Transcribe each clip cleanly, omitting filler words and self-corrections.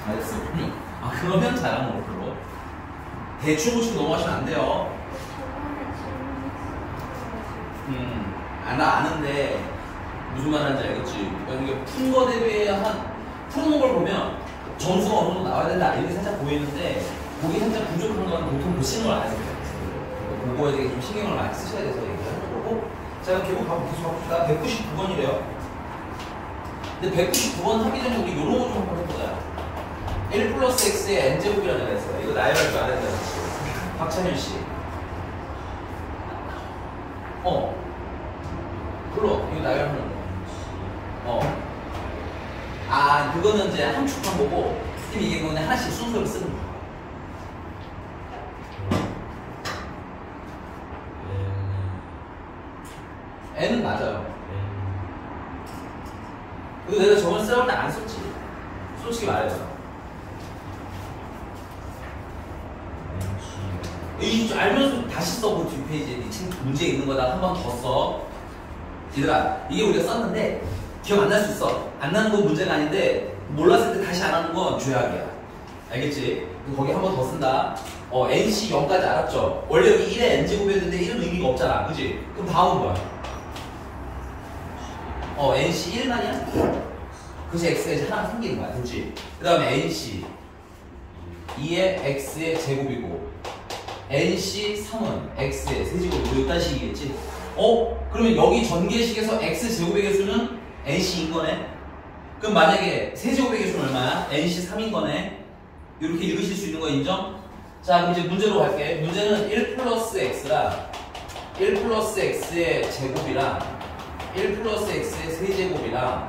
알겠어. 그러면 잘하는 걸로. 대충 보시고 넘어가시면 안 돼요. 나 아는데 무슨 말 하는지 알겠지? 그러니까 푼 거 대비해 푸는 걸 보면 점수가 어느 정도 나와야 된다 이렇게 살짝 보이는데 거기 살짝 부족한 건 보통 못 쓰는 걸 안 해서 그래요. 그거에 대해 좀 신경을 많이 쓰셔야 돼서 얘기하는 거고. 자, 그럼 계속 가봅시다. 199번이래요. 근데 199번 하기 전에 우리 요런 거 좀 한번 해보자. 1 플러스 x의 n제곱이라는 애가 있어요. 이거 나열할 줄 알아야 돼요. 박찬현 씨. 불러. 이거 나열하는 거. 그거는 이제 한 축만 보고, 이게 그거는 하나씩 순서를 쓰는 거야. n은 맞아요. 그리고 내가 저번에 써올 때 안 썼지. 솔직히 말해서. 알면서 다시 써. 그 뒷페이지에 문제 있는 거다 한 번 더 써. 얘들아, 이게 우리가 썼는데 기억 안 날 수 있어. 안 나는 건 문제가 아닌데 몰랐을 때 다시 안 하는 건 죄악이야. 알겠지? 거기 한 번 더 쓴다. nc 0까지 알았죠? 원래 여기 1에 n제곱이었는데 1은 의미가 없잖아. 그지? 그럼 다음은 뭐야? nc 1은 아니야? 그래서 x가 이제 하나가 생기는 거야. 그렇지? 그 다음에 nc 2의 x의 제곱이고 nc 3은 x의 세제곱이고 이딴 식이겠지? 그러면 여기 전개식에서 x제곱의 개수는 nc인 거네? 그럼 만약에 세제곱의 개수는 얼마야? nc 3인 거네? 이렇게 읽으실 수 있는 거 인정? 자, 그럼 이제 문제로 갈게. 문제는 1 플러스 x랑 1 플러스 x의 제곱이랑 1 플러스 x의 세제곱이랑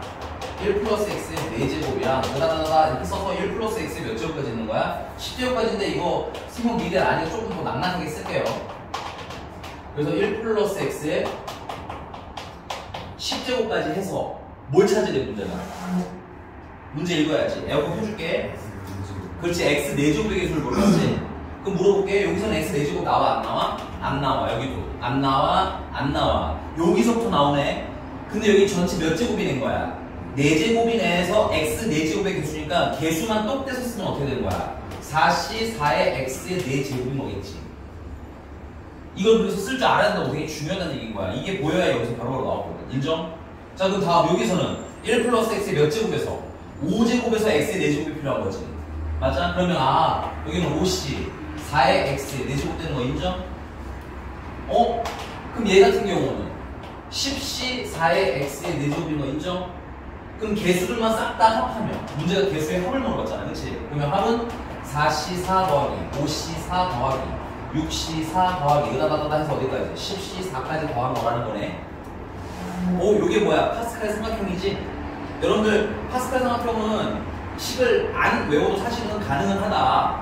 1 플러스 x의 4제곱이랑 다다다다 이렇게 써서 1 플러스 x의 몇 제곱까지 있는 거야? 10제곱까지인데 이거 생각 미래 아니고 조금 더 낭낭하게 쓸게요. 그래서 1 플러스 x의 10제곱까지 해서 뭘 찾으래 문제가? 문제 읽어야지. 에어컨 켜줄게. 그렇지. x 4제곱의 개수를 모르겠지? 그럼 물어볼게. 여기서는 x 4제곱 나와 안 나와? 안 나와. 여기도 안 나와 안 나와. 여기서부터 나오네. 근데 여기 전체 몇 제곱이 된 거야? 4제곱이 내에서 x 4제곱의 개수니까 개수만 똑 떼서 쓰면 어떻게 되는 거야? 4c 4의 x의 4제곱인 거겠지. 이걸 그래서 쓸 줄 알아야 된다고 되게 중요하다는 얘기인 거야. 이게 보여야 여기서 바로바로 나왔거든. 인정? 자, 그럼 다음 여기서는 1 플러스 x의 몇 제곱에서 5제곱에서 x의 4제곱이 필요한 거지. 맞아? 그러면 여기는 5c 4의 x의 4제곱 되는 거 인정? 그럼 얘 같은 경우는 10c 4의 x의 4제곱인 거 인정? 그럼 개수들만 싹 다 합하면 문제가 개수의 합을 물어봤잖아. 그치? 그러면 합은 4c 4 더하기 5c 4 더하기 6c 4 더하기 이거다다다 해서 어디까지? 10c 4까지 더한 거라는 거네. 요게 뭐야? 파스칼 삼각형이지? 여러분들 파스칼 삼각형은 식을 안 외워도 사실은 가능은 하다.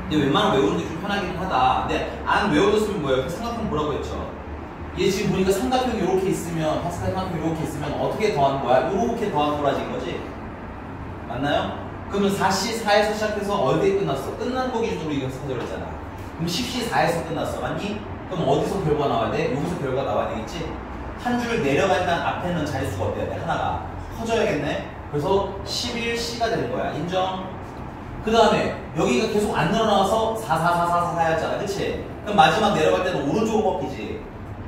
근데 웬만하면 외우는 게 좀 편하긴 하다. 근데 안 외워졌으면 뭐예요? 그 삼각형 뭐라고 했죠? 얘 지금 보니까 삼각형이 이렇게 있으면 파스칼 삼각형이 이렇게 있으면 어떻게 더하는 거야? 이렇게 더하는 거라진 거지? 맞나요? 그러면 4c 4에서 시작해서 어디에 끝났어? 끝난 거 기준으로 이거 사절했잖아. 그럼 10c 4에서 끝났어. 맞니? 그럼 어디서 결과가 나와야 돼? 여기서 결과가 나와야 되겠지? 한 줄 내려가면 앞에는 자릿수가 어때야 돼? 하나가 커져야겠네? 그래서 11c가 되는 거야. 인정? 그 다음에 여기가 계속 안 늘어나서 4, 4, 4, 4, 4 였잖아. 그치? 그럼 마지막 내려갈 때는 오른쪽으로 꺾이지.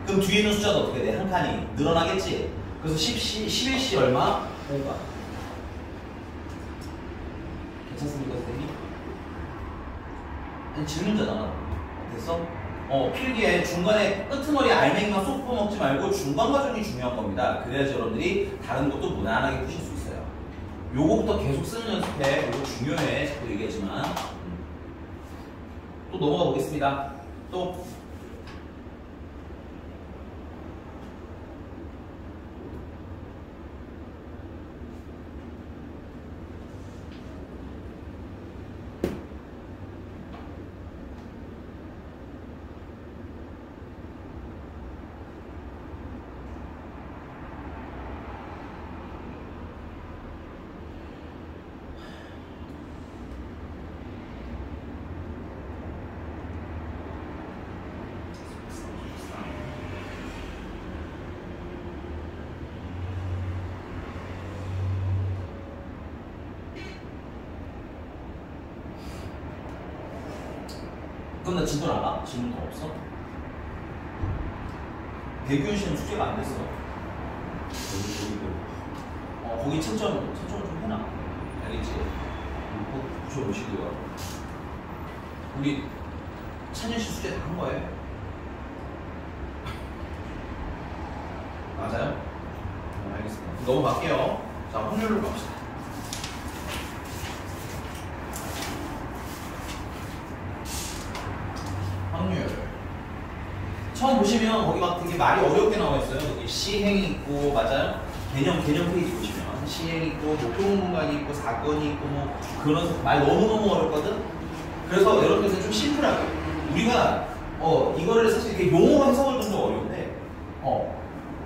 그럼 뒤에 있는 숫자도 어떻게 돼? 한 칸이 늘어나겠지? 그래서 10c, 11c 얼마? 5가. 괜찮습니까, 선생님? 아니, 질문자잖아. 됐어? 필기에 중간에 끄트머리 알맹이만 쏙 퍼먹지 말고 중간 과정이 중요한 겁니다. 그래야지 여러분들이 다른 것도 무난하게 푸실 수 있어요. 요거부터 계속 쓰는 연습해. 요거 중요해. 자꾸 얘기하지만. 또 넘어가 보겠습니다. 또. 그럼 나 진도 나가? 질문도 없어? 배규현 씨는 숙제가 안 됐어. 거기 채점을 좀 해놔. 알겠지? 꼭 붙여놓으시고요. 우리 찬현 씨 숙제 다 한 거예요? 맞아요? 알겠습니다. 넘어갈게요. 자, 확률로 갑시다. 확률. 처음 보시면 거기 막 되게 말이 어렵게 나와 있어요. 여기 시행이 있고, 맞아요? 개념 페이지 보시면 시행이 있고, 뭐 표본 공간이 있고, 사건이 있고, 뭐 그런 말 너무너무 어렵거든? 그래서 여러분들 좀 심플하게. 우리가 이거를 사실 이렇게 용어 해석을 좀 어려운데,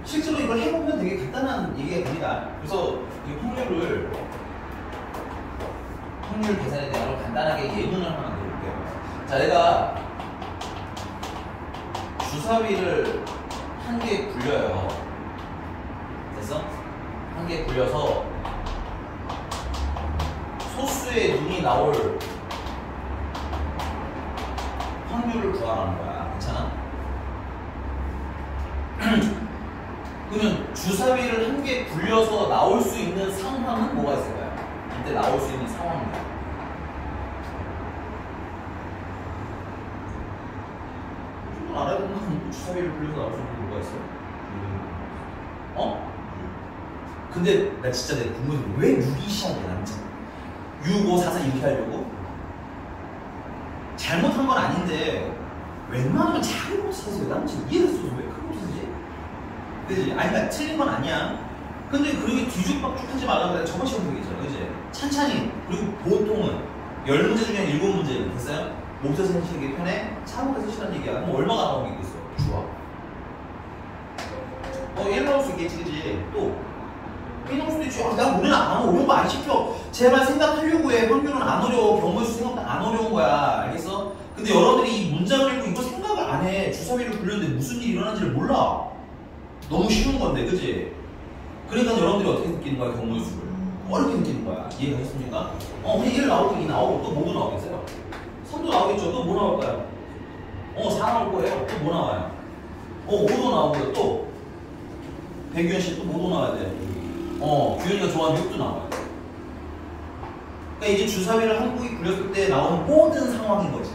실제로 이걸 해보면 되게 간단한 얘기가 됩니다. 그래서 이 확률 계산에 대한 걸 간단하게 예문을 하나 내볼게요. 자, 내가 주사위를 한 개 굴려요. 됐어? 한 개 굴려서 소수의 눈이 나올 확률을 구하라는 거야. 괜찮아? 그러면 주사위를 한 개 굴려서 나올 수 있는 상황은 뭐가 있을까요? 이때 나올 수 있는 상황입니다. 좀 알아야 되는 건 주사위를 굴려서 나올 수 있는 게 뭐가 있어요? 근데 나 진짜 내가 궁금해. 왜 6이 시작이야, 남자? 6, 5, 4, 4 이렇게 하려고? 잘못한 건 아닌데 웬만하면 작은 거 써서 남자 이해를 써서 왜 큰 거 쓰지? 그지? 아니, 그러니까 틀린 건 아니야. 근데 그렇게 뒤죽박죽 하지 말라고 내가 저번 시간 얘기했잖아. 그지? 찬찬히. 그리고 보통은 10문제 중에 7문제 됐어요? 목소리 생기기 편해? 차목에서 쓰시라는 얘기야. 그럼 얼마가 나오는 게 있어? 좋아. 1 나올 수 있겠지, 그지? 또 1 나올 수도 있지. 나 오늘 어려운 거 안 시켜. 제발 생각하려고 해. 확률은 안 어려워. 경우에서 생각보다 안 어려운 거야. 알겠어? 근데 여러분들이 이 문장을 읽고 이거 생각을 안 해. 주사위를 굴렸는데 무슨 일이 일어난지를 몰라. 너무 쉬운 건데, 그지? 그러니까 여러분들이 어떻게 느끼는 거야, 경우의 수를? 어렵게 느끼는 거야. 이해가셨습니까? 근데 1 나오고 2 나오고 또 뭐도 나오겠어요? 3도 나오겠죠? 또 뭐 나올까요? 4 나올 거예요. 또 뭐 나와요? 5도 나오고요. 또 백규현 씨 또 뭐도 나와야 돼요? 규현이가 좋아하는 6도 나와요. 그러니까 이게 주사위를 한 곡이 굴렸을 때 나오는 모든 상황인 거지.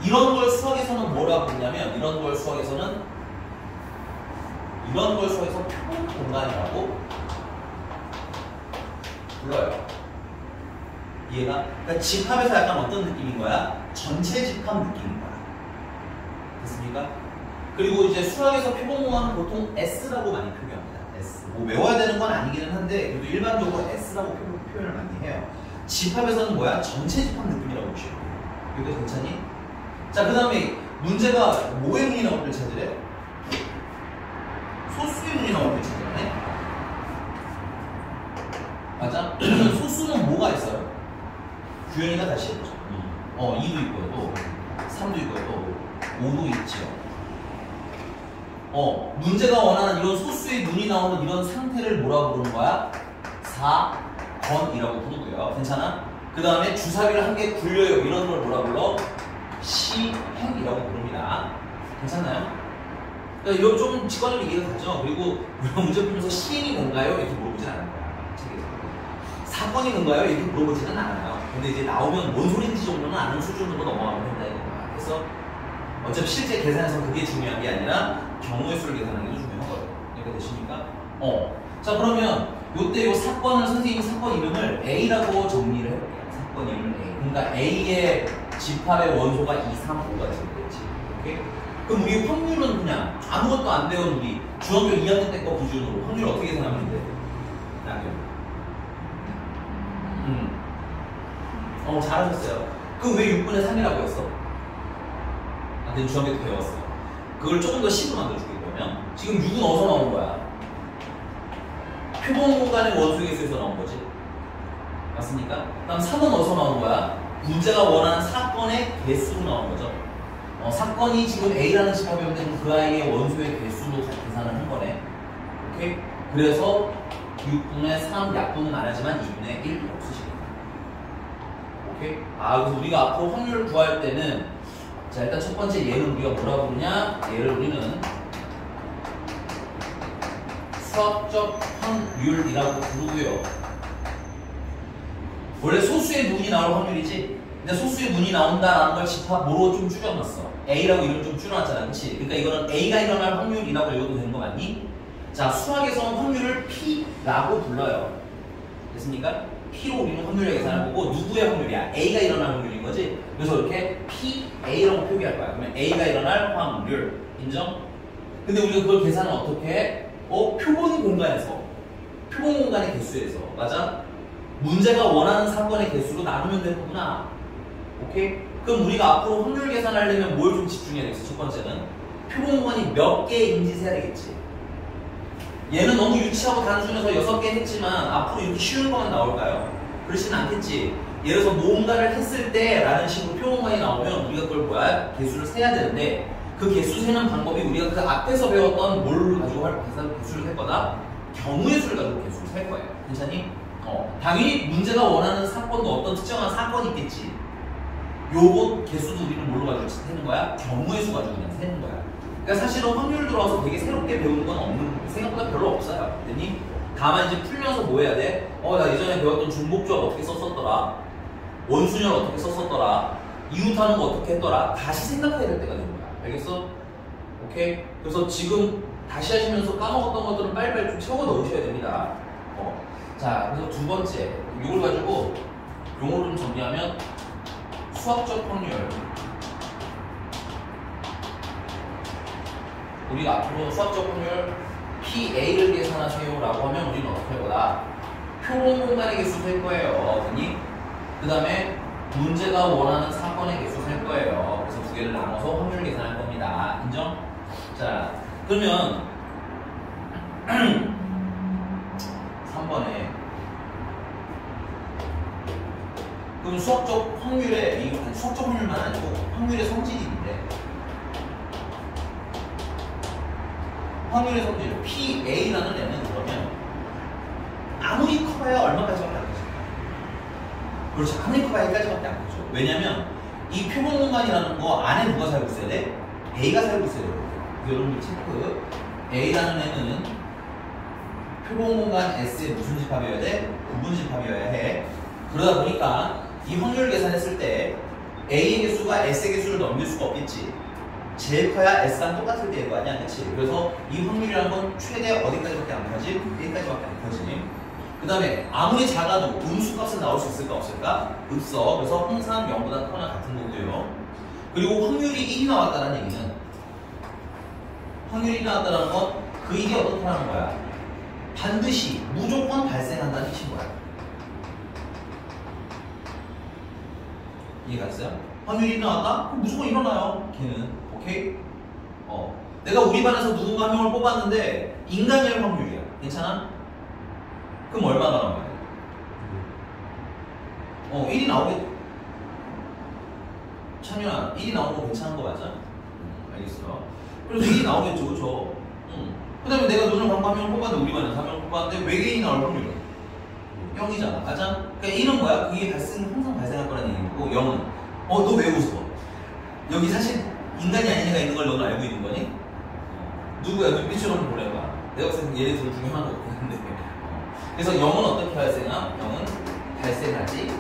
이런 걸 수학에서는 뭐라고 부르냐면, 이런 걸 수학에서 표본 공간이라고 불러요. 이해가? 그러니까 집합에서 약간 어떤 느낌인 거야? 전체 집합 느낌인 거야. 됐습니까? 그리고 이제 수학에서 표본 공간은 보통 S라고 많이 표현합니다. S. 뭐 외워야 되는 건 아니기는 한데, 그래도 일반적으로 S라고 표현을 많이 해요. 집합에서는 뭐야? 전체 집합 느낌이라고 보시면 돼요. 이거 괜찮니? 자, 그 다음에 문제가 뭐의 눈이 나올 때 찾으래? 소수의 눈이 나올 때 찾으래. 맞아? 소수는 뭐가 있어요? 규현이가 다시 해보죠. 2도 있고요, 또 3도 있고요, 또 5도 있지요. 문제가 원하는 이런 소수의 눈이 나오는 이런 상태를 뭐라고 부르는 거야? 4건이라고 부르고요. 괜찮아? 그 다음에 주사위를 한 개 굴려요. 이런 걸 뭐라 불러? 시행이라고 부릅니다. 괜찮나요? 그러니까 이거 좀 직관적으로 이해가 가죠? 그리고 문제 풀면서 시행이 뭔가요? 이렇게 물어보진 않을 거야. 책에서. 사건이 뭔가요? 이렇게 물어보지는 않아요. 근데 이제 나오면 뭔 소리인지 정도는 아는 수준으로 넘어가면 된다 이거야. 그래서 어차피 실제 계산에서 그게 중요한 게 아니라 경우의 수를 계산하는 게 중요한 거예요. 이렇게 되십니까? 자, 그러면 요때 요 사건을 선생님이 사건 이름을 A라고 정리를 해볼게요. 사건 이름을 A. 그러니까 A의 집합의 원소가 2, 3, 5가 되겠지. 오케이? 그럼 우리 확률은 그냥 아무것도 안 배운 우리 중학교 2학년 때 거 기준으로 확률 어떻게 계산하면 돼? 낙연. 잘하셨어요. 그럼 왜 6분의 3이라고 했어? 근데 중학교 때 배웠어. 그걸 조금 더 쉽게 만들어줄게. 그러면 지금 6은 어디서 나온 거야? 표본 공간의 원소 개수에서 나온 거지. 맞습니까? 그다음 3은 어디서 나온 거야? 문제가 원하는 사건의 개수로 나온 거죠. 사건이 지금 A라는 집합이었는데 그 아이의 원소의 개수로 계산을 한 거네. 오케이? 그래서 6분의 3 약분은 안 하지만 2분의 1 없으시겠다. 오케이? 그래서 우리가 앞으로 확률을 구할 때는 자, 일단 첫 번째 얘는 우리가 뭐라고 부르냐? 얘를 우리는 수학적 확률이라고 부르고요. 원래 소수의 문이 나올 확률이지? 근데 소수의 문이 나온다라는 걸 집합 뭐로 좀 줄여놨어. A라고 이름 좀 줄여놨잖아, 그치? 그러니까 이거는 A가 일어날 확률이라고 읽어도 되는 거 맞니? 자, 수학에서는 확률을 P라고 불러요. 됐습니까? P로 우리는 확률을 계산할 거고, 누구의 확률이야? A가 일어날 확률인 거지? 그래서 이렇게 PA라고 표기할 거야. 그러면 A가 일어날 확률. 인정? 근데 우리가 그걸 계산은 어떻게 해? 표본 공간에서. 표본 공간의 개수에서. 맞아? 문제가 원하는 사건의 개수로 나누면 되는구나. 오케이? 그럼 우리가 앞으로 확률 계산하려면 뭘 좀 집중해야 되겠어? 첫 번째는 표본 공간이 몇 개인지 세야 되겠지. 얘는 너무 유치하고 단순해서 6개 했지만 앞으로 이렇게 쉬운 것만 나올까요? 그렇지는 않겠지. 예를 들어서 뭔가를 했을 때 라는 식으로 표본 공간이 나오면 우리가 그걸 뭐야? 개수를 세야 되는데 그 개수 세는 방법이 우리가 그 앞에서 배웠던 뭘 가지고 개수를 셀 거다? 경우의 수를 가지고 개수를 셀 거예요. 괜찮니? 당연히 문제가 원하는 사건도 어떤 특정한 사건이 있겠지. 요거 개수도 우리는 뭘로 가지고 세는 거야? 경우의 수 가지고 그냥 세는 거야. 그러니까 사실은 확률 들어와서 되게 새롭게 배우는 건 없는, 생각보다 별로 없어요. 됐니? 다만 이제 풀면서 뭐 해야 돼? 나 예전에 배웠던 중복조합 어떻게 썼었더라? 원순열 어떻게 썼었더라? 이웃하는 거 어떻게 했더라? 다시 생각해야 될 때가 되는 거야. 알겠어? 오케이? 그래서 지금 다시 하시면서 까먹었던 것들은 빨리빨리 좀 채워 넣으셔야 됩니다. 자, 그래서 두 번째, 이걸 가지고 용어를 좀 정리하면 수학적 확률. 우리가 앞으로 수학적 확률 PA를 계산하세요 라고 하면 우리는 어떻게 할 거다? 표본 공간의 개수 셀 거예요. 됐니? 그 다음에 문제가 원하는 사건의 개수 셀 거예요. 그래서 두 개를 나눠서 확률 계산할 겁니다. 인정? 자, 그러면 3번에 그럼 수학적 확률의 수학적 확률만 아니고 확률의 성질이 있는데 확률의 성질 PA라는 애는 그러면 아무리 커봐야 얼마까지밖에 안 커져. 그렇죠. 아무리 커봐야 여기까지밖에 안 커져. 왜냐면 이 표본 공간이라는 거 안에 누가 살고 있어야 돼? A가 살고 있어야 돼. 여러분들 체크. A라는 애는 표본 공간 S의 무슨 집합이어야 돼? 구분 집합이어야 해. 그러다 보니까 이 확률 계산했을 때 A의 개수가 S의 개수를 넘길 수가 없겠지. 제일 커야 S랑 똑같을 때일 거 아니야, 그치? 그래서 이 확률이라는 건 최대 어디까지밖에 안 커지? 1까지밖에 안 커지. 그 다음에 아무리 작아도 음수값은 나올 수 있을까 없을까? 없어. 그래서 항상 0보다 크거나 같은 거고요. 그리고 확률이 1이 나왔다는 얘기는 확률이 1이 나왔다는 건 그 일이 어떻게 하는 거야? 반드시 무조건 발생한다는 뜻인 거야. 이해가 됐어요? 확률이 나왔다? 그럼 무조건 일어나요. 걔는. 오케이? 내가 우리 반에서 누군가 한 명을 뽑았는데 인간일 확률이야. 괜찮아? 그럼 얼마나 나와야 돼? 1이 나오겠. 찬유야, 1이 나오는 거 괜찮은 거 맞아? 알겠어요. 그래서 1이 나오겠죠, 그쵸? 그 다음에 내가 너는 방금 한 명을 뽑았는데 우리 반에서 한 명을 뽑았는데 외계인이 나올 확률은 0이잖아. 맞아? 그러니까 1은 뭐야? 그게 항상 발생할 거라는 얘기고 0은 너 왜 웃어? 여기 사실 인간이 아닌 애가 있는 걸 너는 알고 있는 거니? 누구야? 눈빛으로 한번 보내봐. 내가 봤을 때 얘네 둘 중에 하나도 없는데. 그래서 0은 어떻게 발생하? 0은 발생하지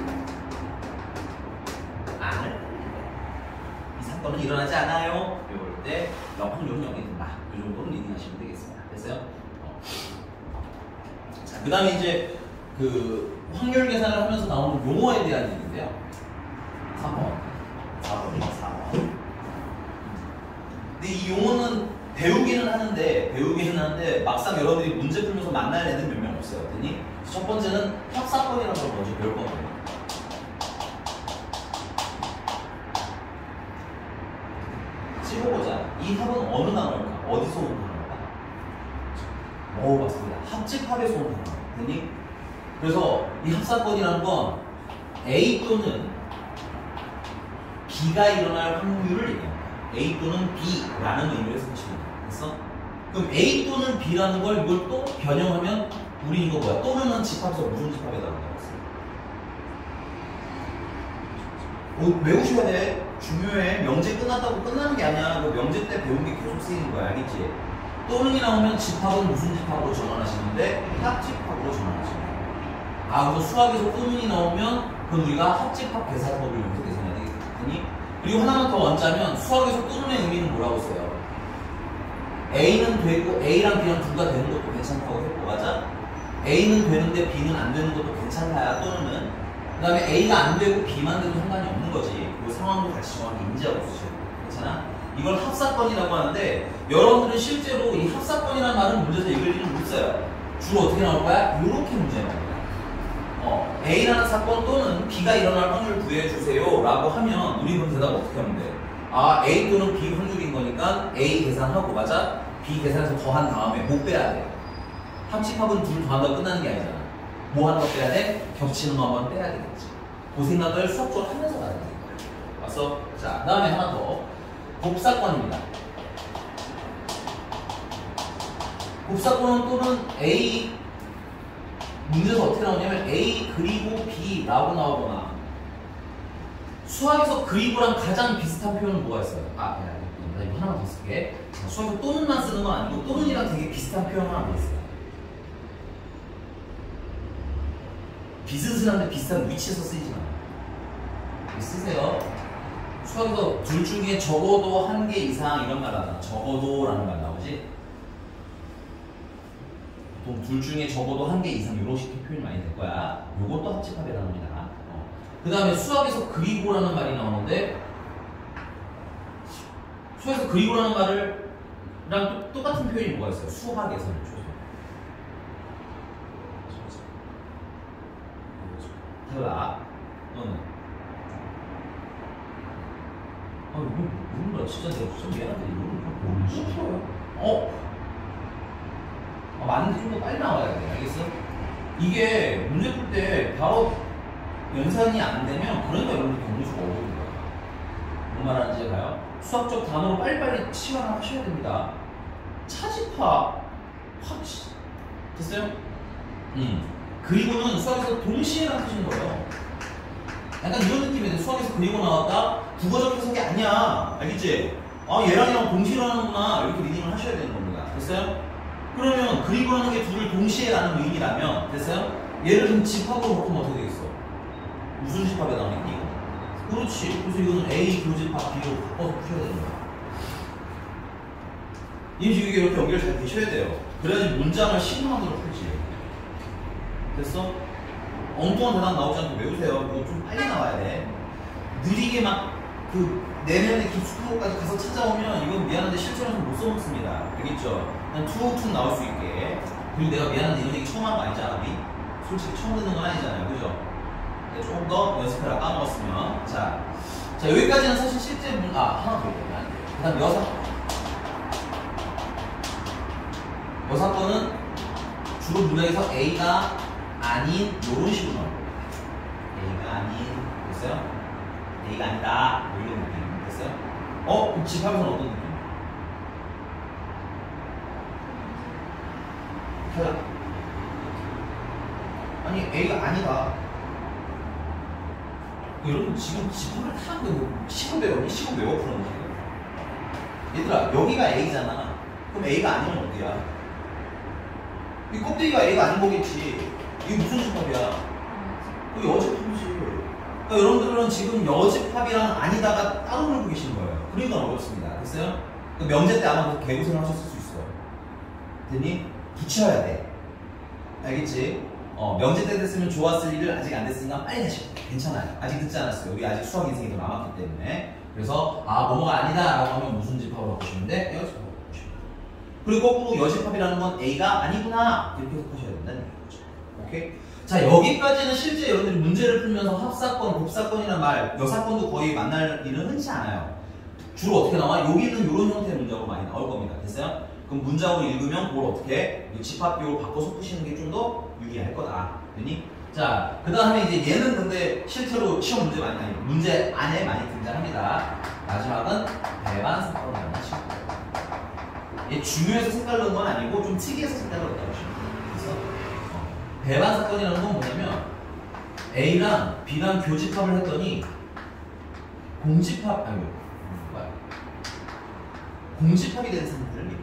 않을. 이 사건은 일어나지 않아요. 이럴 때 확률은 0이 된다. 이 정도는 리딩하시면 되겠습니다. 됐어요? 자, 그 다음에 이제 그 확률 계산을 하면서 나오는 용어에 대한 얘기인데요. 4번입니다. 4번. 근데 이 용어는 배우기는 하는데 막상 여러분들이 문제 풀면서 만날 애는 몇 명 없어요. 그랬더니 첫 번째는 합사건이라는 걸 먼저 배울 거거든요. 찝어보자. 이 합은 어느 단어일까? 어디서 온 단어일까? 맞습니다. 합집합에서 온 단어. 그랬니? 그래서 이 합사건이라는 건 A 또는 B가 일어날 확률을 얘기합니다. A 또는 B라는 의미로 해석하시면 돼요. 됐어? 그럼 A 또는 B라는 걸 이걸 또 변형하면 우리 이거 뭐야? 또는 집합에서 무슨 집합에 나온다고 했어요? 외우셔야 돼. 중요해. 명제 끝났다고 끝나는 게 아니야. 그 명제 때 배운 게 계속 쓰이는 거야. 알겠지? 또는이 나오면 집합은 무슨 집합으로 전환하시는데? 합집합으로 전환하시는 거야. 아, 그래서 수학에서 또는이 나오면 그건 우리가 합집합 계산법을 이용해서 계산해야 되겠니? 그리고 하나만 더 원자면 수학에서 또는의 의미는 뭐라고 써요? A는 되고 A랑 B랑 둘 다 되는 것도 괜찮다고 했고, 맞아? A는 되는데 B는 안 되는 것도 괜찮다야, 또는은. 그 다음에 A가 안 되고 B만 돼도 상관이 없는 거지. 그 상황도 같이 정확히 인지하고 쓰셔야 돼. 괜찮아? 이걸 합사건이라고 하는데, 여러분들은 실제로 이 합사건이라는 말은 문제에서 읽을 일은 없어요. 주로 어떻게 나올 거야? 이렇게 문제 나옵니다. A라는 사건 또는 B가 일어날 확률을 구해주세요 라고 하면 우리 그럼 대답 어떻게 하면 돼? 아, A 또는 B 확률인 거니까 A 계산하고, 맞아? B 계산해서 더한 다음에 못 빼야 돼. 합집합은 둘 더한다고 끝나는 게 아니잖아. 뭐 하는 거 빼야 돼? 겹치는 거 한번 빼야 되겠지. 그 생각을 수학적으로 하면서 가야 돼. 왔어? 자, 다음에 하나 더. 곱사건입니다. 곱사건은 또는 A, 문제에서 어떻게 나오냐면 A 그리고 B라고 나오거나, 수학에서 그리고랑 가장 비슷한 표현은 뭐가 있어요? 아, 나 이거 하나만 더 쓸게. 수학에서 또는만 쓰는 건 아니고 또는이랑 되게 비슷한 표현 하나 더 있어요. 비슷한데 비슷한 위치에서 쓰이진 않아요. 쓰세요. 수학에서 둘 중에 적어도 한 개 이상 이런 말 하잖아. 적어도라는 말 나오지? 보통 둘 중에 적어도 한 개 이상 이런 식의 표현이 많이 될 거야. 요것도 합집합에 나옵니다. 그 다음에 수학에서 그리고라는 말이 나오는데, 수학에서 그리고라는 말이랑 똑같은 표현이 뭐가 있어요? 수학에서는 조선. 달라. 너는? 아, 이거 모른다. 진짜 내가 진짜 미안한데 이거 모르지. 아, 맞는데 좀 더 빨리 나와야 돼. 알겠어? 이게 문제 풀 때 바로 연산이 안 되면 그러니까 여러분들 경우수가 어려운 거야. 뭔 말하는지 봐요. 수학적 단어로 빨리빨리 시간을 하셔야 됩니다. 차집합. 됐어요? 그리고는 수학에서 동시에라는 뜻인 거예요. 약간 이런 느낌인데 수학에서 그리고 나왔다? 국어적 해석이 아니야. 알겠지? 아, 얘랑 얘랑 동시에 하는구나. 이렇게 리딩을 하셔야 되는 겁니다. 됐어요? 그러면 그리고 하는 게 둘을 동시에 라는 의미라면, 됐어요? 얘를 좀 집합으로 바꾸면 어떻게 되겠어? 무슨 집합에 나오니? 이거? 그렇지. 그래서 이거는 A 교집합 B로 바꿔서 푸셔야 되는 거야. 이게 이렇게 연결 잘 되셔야 돼요. 그래야지 문장을 신문으로 풀지. 됐어? 엉뚱한 대답 나오지 않고 외우세요. 이거 좀 빨리 나와야 돼. 느리게 막 그 내면의 깊숙한 곳까지 가서 찾아오면 이건 미안한데 실제로는 못 써먹습니다. 알겠죠? 그냥 툭툭 나올 수 있게. 그리고 내가 미안한데 이런 얘기 처음 한 거 아니잖아, 우리? 솔직히 처음 듣는 건 아니잖아요. 그죠? 조금 더 연습해라. 까먹었으면. 자, 여기까지는 사실 실제 하나 더 있거든요. 그 다음 여사건은 주로 문장에서 A가 아닌 요런 식으로 나옵니다. A가 아닌, 됐어요? A가 아니다. 뭐 이런 느낌. 됐어요? 그럼 집합에서는 어떤 느낌? 탈락. 아니, A가 아니다. 여러분 지금 집합을 다 시험 배웠니? 시험 외워 푸는 거지. 얘들아, 여기가 A잖아. 그럼 A가 아니면 어디야? 이 껍데기가 A가 아닌 거겠지. 이게 무슨 집합이야? 그 여집합이지. 그러니까 여러분들은 지금 여집합이랑 아니다가 따로 놀고 계신 거예요. 그러니까 어렵습니다. 됐어요? 그 명제 때 아마 개고생을 하셨을 수 있어. 됐니? 붙여야 돼. 알겠지? 명제 때 됐으면 좋았을 일을 아직 안 됐으니까 빨리 하시고 괜찮아요. 아직 늦지 않았어요. 우리 아직 수학 인생이 더 남았기 때문에. 그래서 뭐뭐가 아니다 라고 하면 무슨 집합으로 바꾸시는데 여집합으로 바꾸시면 돼요. 그리고 거꾸로 여집합이라는 건 A가 아니구나 이렇게 해석하셔야 된다는 얘기죠. 오케이? 자, 여기까지는 실제 여러분들이 문제를 풀면서 합사건, 곱사건이라는 말, 여사건도 거의 만날 일은 흔치 않아요. 주로 어떻게 나와? 여기는 이런 형태의 문장으로 많이 나올 겁니다. 됐어요? 그럼 문장으로 읽으면 그걸 어떻게 집합비율로 바꿔서 푸시는 게 좀 더 유리할 거다. 됐니? 자, 그 다음에 이제 얘는 근데 실제로 시험 문제 많이 아니 문제 안에 많이 등장합니다. 마지막은 배반 사건이라는 식으로. 얘 중요해서 색깔 넣은 건 아니고 좀 특이해서 색깔 넣었다고 하시면 돼요. 그래서 배반 사건이라는 건 뭐냐면 A랑 B랑 교집합을 했더니 공집합, 아니 뭐야? 공집합이 된 상태를 얘기해.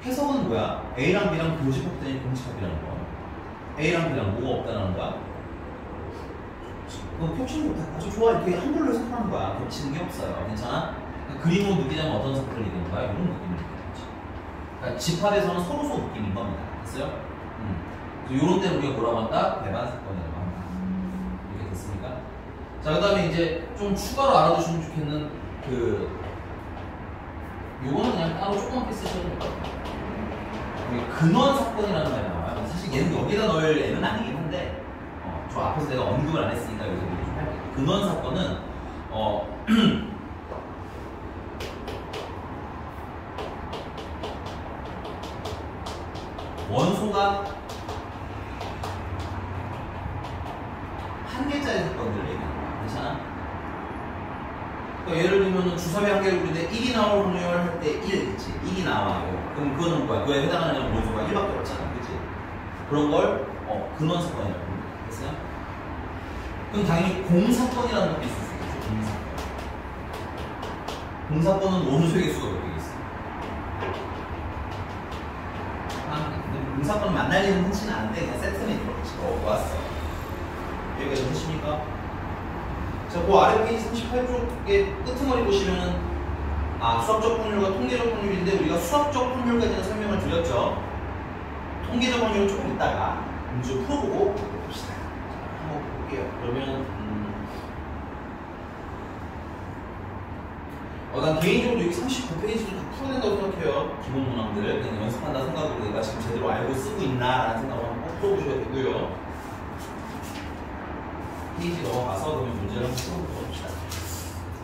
해석은 뭐야? A랑 B랑 교집합되니 공집합이라는 거. A랑 B랑 뭐가 없다는 거야? 겹치는 거 아주 좋아. 이렇게 한글로 해석하는 거야. 겹치는 게 없어요. 괜찮아? 그림으로 느끼자면 어떤 사건을 얘기하는 거야? 이런 느낌을 느끼는 거지. 그러니까 집합에서는 서로서 느끼는 겁니다. 됐어요? 그래서 이런 때는 우리가 뭐라고 한다? 배반 사건이라고 한다. 이렇게 됐습니까? 자, 그 다음에 이제 좀 추가로 알아두시면 좋겠는 요거는 그냥 따로 조그맣게 쓰셔도 될 것 같아요. 근원 사건이라는 말이 나와요. 사실 얘는 여기다 넣을 애는 아니긴 한데, 저 앞에서 내가 언급을 안 했으니까 여기서 얘기 좀 할게요. 근원 사건은, 원소가 한 개짜리 사건들을 얘기하는 거야. 괜찮아? 그러니까 예를 들면 주사위 한 개를 그리는데 1이 나올 확률 할 때 1, 그치? 1이 나와요. 그럼 그거는 뭐야? 그거에 해당하는 원소가 1밖에 없잖아. 그치? 그런 걸 근원 사건이라고 합니다. 됐어요? 그럼 당연히 공사건이라는 것도 있을 수 있겠죠. 공사건. 공사건은 원소의 개수가 몇 개겠어? 근데 공사건은 만날 일은 흔치는 않은데 그냥 세트는 이렇게 왔어. 여기까지 되십니까? 자, 그 아래 페이지 38쪽에 끄트머리 보시면은 수학적 확률과 통계적 확률인데 우리가 수학적 확률까지는 설명을 드렸죠. 통계적 확률은 조금 이따가 문제 풀어보고 봅시다. 한번 볼게요. 그러면 난 개인적으로 여기 39페이지도 다 풀어야 된다고 생각해요. 기본 문항들 그냥 연습한다 생각으로 내가 지금 제대로 알고 쓰고 있나 라는 생각으로 한번 꼭 풀어보셔야 되고요. 페이지 넘어가서 그러면 문제를 한번 풀어봅시다.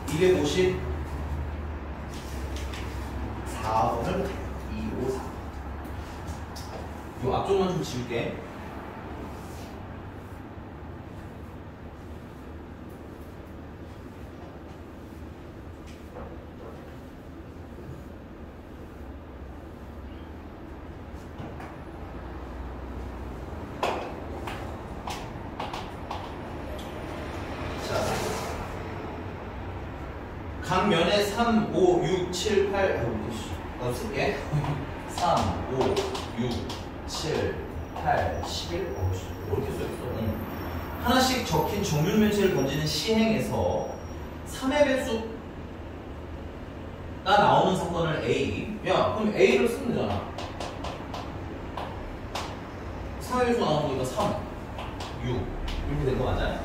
254번을 254. 요 앞쪽만 좀 지울게. 각 면에 3, 5, 6, 7, 8 나도 쓸게 3, 5, 6, 7, 8, 11 이렇게 써있어. 하나씩 적힌 정률 면체를 던지는 시행에서 3의 배수가 나오는 사건을 A. 야 그럼 A를 쓰면 되잖아. 3의 배수가 나오는 거니까 3, 6 이렇게 된 거 맞아요?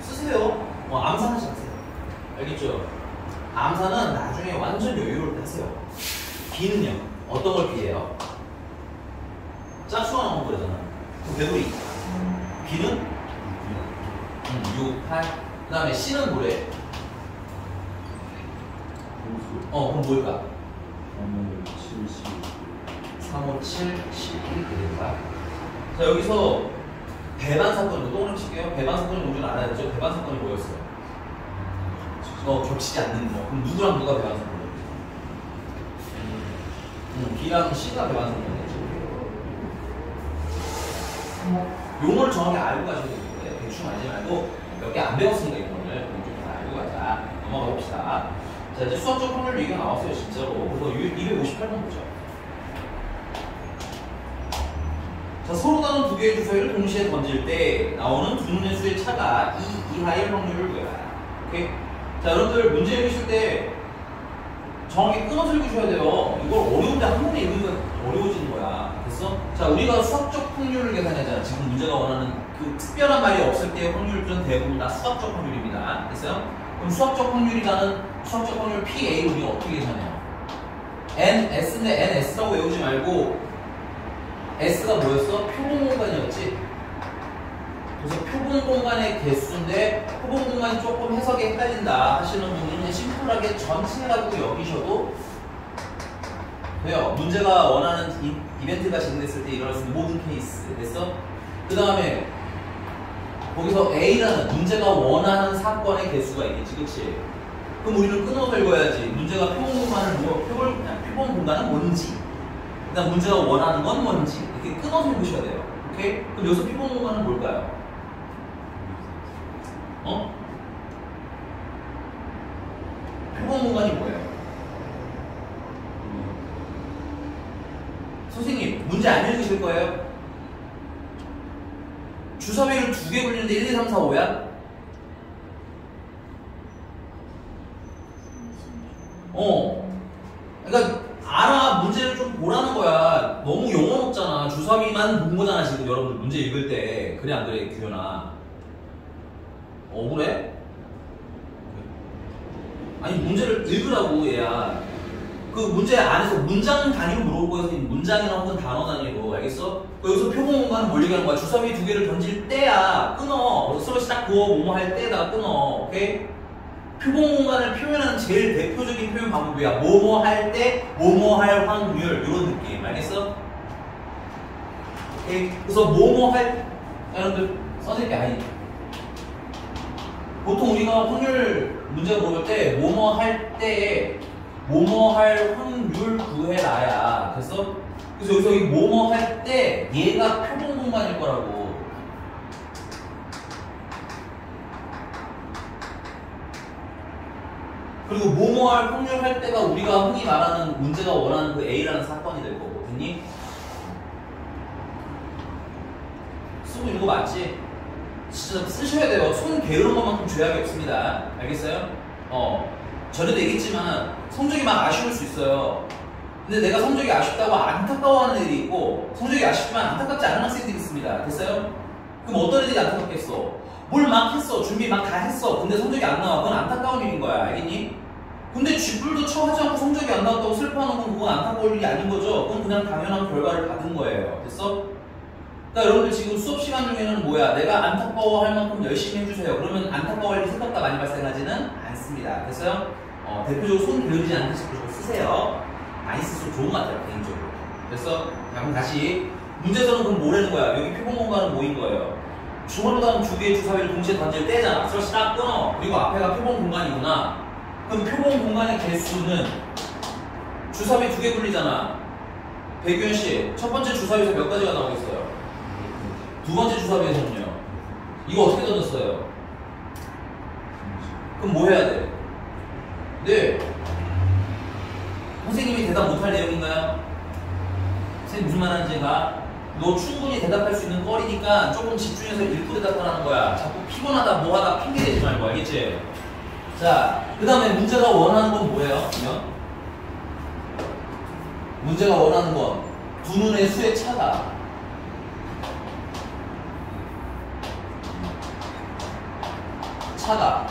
쓰세요. 암사 하나씩 하세요. 알겠죠? 암사는 나중에 완전 여유로울 때 하세요. B는요? 어떤 걸 B예요? 짝수가 나오는 거잖아. 그럼 배돌이. B는? 6, 8. 그 다음에 C는 뭐래? 그럼 뭘까? 3, 5, 7, 11 이렇게 되는 거야. 자, 여기서 배반 사건을 또 오늘칠게요. 배반 사건이 뭔지 알아야 되죠? 배반 사건이 뭐였어요? 겹치지 않는 거. 그럼 누구랑 누가 배반 사건이야? B랑 C가 배반 사건이겠죠. 용어를 정확히 알고 가셔야 되는데 대충 알지 말고 몇 개 안 배웠으니까 이거를 좀 다 알고 가자. 넘어가 봅시다. 자, 이제 수학적 확률 얘기가 나왔어요, 진짜로. 그래서 258번 보죠. 자, 서로 다른 두 개의 주사위를 동시에 던질 때 나오는 두 눈의 수의 차가 2 이하일 확률을 구해라. 오케이? 자, 여러분들 문제 읽으실 때 정확히 끊어서 읽으셔야 돼요. 이걸 어려운데 한 번에 읽으면 어려워지는 거야. 됐어? 자, 우리가 수학적 확률을 계산하잖아. 지금 문제가 원하는 그 특별한 말이 없을 때의 확률들은 대부분 다 수학적 확률입니다. 됐어요? 그럼 수학적 확률이라는 수학적 확률 PA 우리가 어떻게 계산해요? NS인데 NS라고 외우지 말고 S가 뭐였어? 표본 공간이었지? 그래서 표본 공간의 개수인데 표본 공간이 조금 해석이 헷갈린다 하시는 분들은 그냥 심플하게 전체라고 여기셔도 돼요. 문제가 원하는 이벤트가 진행됐을 때 일어날 수 있는 모든 케이스. 됐어? 그 다음에 거기서 A라는 문제가 원하는 사건의 개수가 있겠지, 그치? 그럼 우리는 끊어서 읽어야지. 문제가 표본 공간을 표본 공간은 뭔지, 그다음 문제가 원하는 건 뭔지 이렇게 끊어서 읽으셔야 돼요. 오케이? 그럼 여기서 표본 공간은 뭘까요? 표본 공간이 뭐예요? 선생님, 문제 안 읽으실 거예요? 주사위를 2개 굴리는데 1, 2, 3, 4, 5야? 그러니까 알아. 문제를 좀 보라는 거야. 너무 영혼 없잖아. 주사위만 본 거잖아 지금 여러분들 문제 읽을 때. 그래 안 그래 규현아? 억울해? 아니 문제를 읽으라고 얘야. 그 문제 안에서 문장 단위로 물어볼 거야. 문장이나 혹은 단어 단위로. 알겠어? 여기서 표본 공간은 뭘 얘기하는 거야? 주사위 2개를 던질 때야 끊어. 슬롯이 딱 부어 뭐뭐 할 때다가 끊어. 오케이? 표본 공간을 표현하는 제일 대표적인 표현 방법이야. 뭐뭐 할 때, 뭐뭐 할 확률 이런 느낌. 알겠어? 오케이? 그래서 뭐뭐 할 여러분들 선생님이 아니 보통 우리가 확률 문제 물어볼 때 뭐뭐 할 때에 뭐뭐 할 확률 구해라야. 그래서 여기서 이 뭐뭐 할 때 얘가 표본 공간일 거라고. 그리고 뭐뭐 할 확률 할 때가 우리가 흔히 말하는 문제가 원하는 그 A라는 사건이 될 거고. 됐니? 쓰고 있는 거 맞지? 진짜 쓰셔야 돼요. 손 게으른 것만큼 죄악이 없습니다. 알겠어요? 전에도 얘기했지만 성적이 막 아쉬울 수 있어요. 근데 내가 성적이 아쉽다고 안타까워하는 애들이 있고 성적이 아쉽지만 안타깝지 않은 학생들이 있습니다. 됐어요? 그럼 어떤 애들이 안타깝겠어? 뭘 막 했어. 준비 막 다 했어. 근데 성적이 안 나와. 그건 안타까운 일인 거야. 알겠니? 근데 쥐뿔도 쳐 하지 않고 성적이 안 나왔다고 슬퍼하는 건 그건 안타까울 일이 아닌 거죠. 그건 그냥 당연한 결과를 받은 거예요. 됐어? 그러니까 여러분들 지금 수업 시간 중에는 뭐야? 내가 안타까워할 만큼 열심히 해주세요. 그러면 안타까워할 일이 생각보다 많이 발생하지는 않습니다. 됐어요? 대표적으로 손 게으르지 않는 식으로 쓰세요. 많이 쓸수록 좋은 것 같아요. 개인적으로. 그래서 그럼 다시 문제에서는 그럼 뭐라는 거야? 여기 표본 공간은 뭐인 거예요? 주머니보다는 2개의 주사위를 동시에 던질 때잖아. 그래서 딱 끊어. 그리고 앞에가 표본 공간이구나. 그럼 표본 공간의 개수는 주사위 2개 굴리잖아. 백유현 씨, 첫 번째 주사위에서 몇 가지가 나오겠어요? 두 번째 주사위에서는요? 이거 어떻게 던졌어요? 그럼 뭐 해야 돼? 네. 선생님이 대답 못할 내용인가요? 선생님 무슨 말 하는지가? 너 충분히 대답할 수 있는 거리니까 조금 집중해서 읽고 대답하라는 거야. 자꾸 피곤하다 뭐하다 핑계대지 말고. 알겠지? 자, 그 다음에 문제가 원하는 건 뭐예요? 문제가 원하는 건 두 눈의 수의 차다. 차다.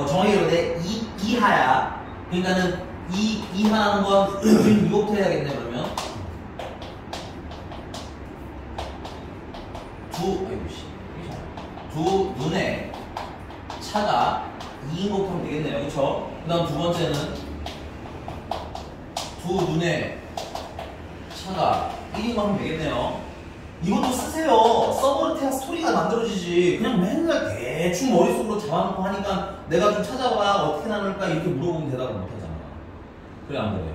정확히 그런데 이하야. 그러니까는 이하라는 건 우린 이거부터 해야겠네. 그러면 두 눈의 차가 2인 것부터 하면 되겠네요. 그쵸? 그 다음 두 번째는 두 눈의 차가 1인 거 하면 되겠네요. 이것도 쓰세요. 서브르테아 스토리가 만들어지지. 그냥 맨날 대충 머릿속으로 잡아놓고 하니까 내가 좀 찾아봐. 어떻게 나눌까? 이렇게 물어보면 대답을 못하잖아. 그래 안 그래?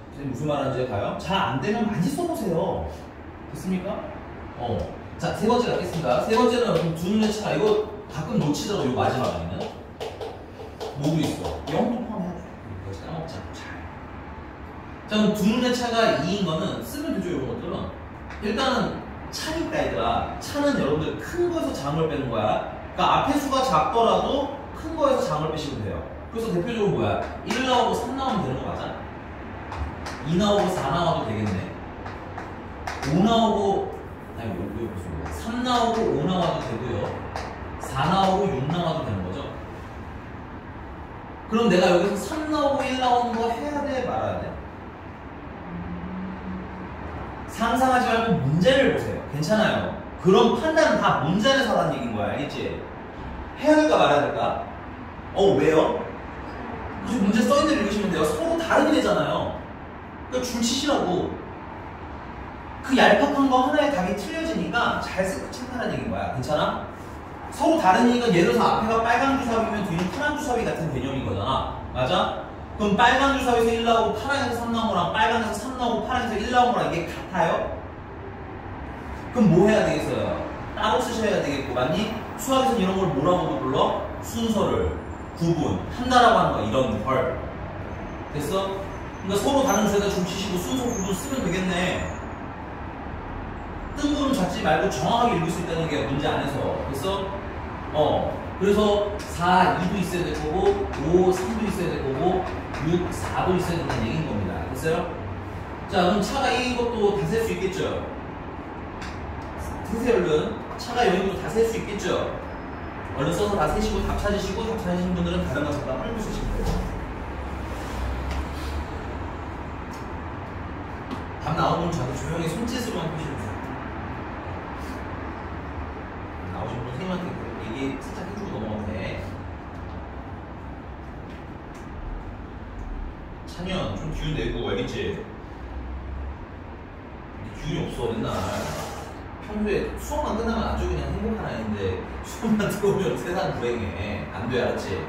선생님 무슨 말하는지 가요? 잘 안 되면 많이 써보세요. 됐습니까? 자, 세 번째 가겠습니다. 세 번째는 두 눈의 차. 이거 가끔 놓치더라고. 요 마지막에는 뭐도 있어. 영도 포함해야 돼. 이거 까먹지 않고 잘. 자, 그럼 두 눈의 차가 2인 거는 쓰면 되죠. 이런 것들은 일단은 차니까 얘들아. 차는 여러분들 큰 거에서 작은 걸 빼는 거야. 그러니까 앞에 수가 작더라도 큰 거에서 작은 걸 빼시면 돼요. 그래서 대표적으로 뭐야? 1 나오고 3 나오면 되는 거 맞아? 2 나오고 4 나와도 되겠네. 5 나오고 3 나오고 5 나와도 되고요. 4 나오고 6 나와도 되는 거죠. 그럼 내가 여기서 3 나오고 1 나오는 거 해야 돼? 말아야 돼? 상상하지 말고 문제를 보세요. 괜찮아요. 그런 판단은 다 문제 안에서 하라는 얘기인 거야. 알겠지? 해야 될까 말아야 될까? 왜요? 그래서 문제 써있는 대로 읽으시면 돼요. 서로 다른 일이잖아요. 그러니까 줄 치시라고. 그 얄팍한 거 하나의 답이 틀려지니까 잘 쓰고 참하라는 얘기인 거야. 괜찮아? 서로 다른 얘기가 예를 들어서 앞에가 빨간 주사위면 뒤는 파란 주사위 같은 개념인 거잖아. 맞아? 그럼 빨간 주사위에서 1 나오고 파란에서 3 나온 거랑 빨간에서 3 나오고 파란에서 1 나온 거랑 이게 같아요? 그럼 뭐 해야 되겠어요? 따로 쓰셔야 되겠고, 맞니? 수학에서는 이런 걸 뭐라고 불러? 순서를. 구분, 한다라고 하는 거야. 이런 걸. 됐어? 그러니까 서로 다른 주에다 줌치시고 순서 구분 쓰면 되겠네. 뜬구름 잡지 말고 정확하게 읽을 수 있다는 게 문제 안에서. 됐어? 그래서 4, 2도 있어야 될 거고 5, 3도 있어야 될 거고 6, 4도 있어야 된다는 얘기인 겁니다. 됐어요? 자, 그럼 차가 이것도 다 셀 수 있겠죠? 세세요 얼른. 차가 여기도 다 셀 수 있겠죠? 얼른 써서 다 세시고 답 찾으시고 답 찾으신 분들은 다른 거 잠깐 풀고 쓰시면 돼요. 답 나오면 저도 조용히 손짓으로만 표시해주세요. 나오신 분 선생님한테 얘기 살짝 해주고 넘어가면 돼. 찬현 좀 기운 내고 알겠지? 기운이 없어 맨날. 평소에 수업만 끝나면 아주 그냥 행복한 아이인데 수업만 들어오면 세상 불행해. 안 돼, 알았지?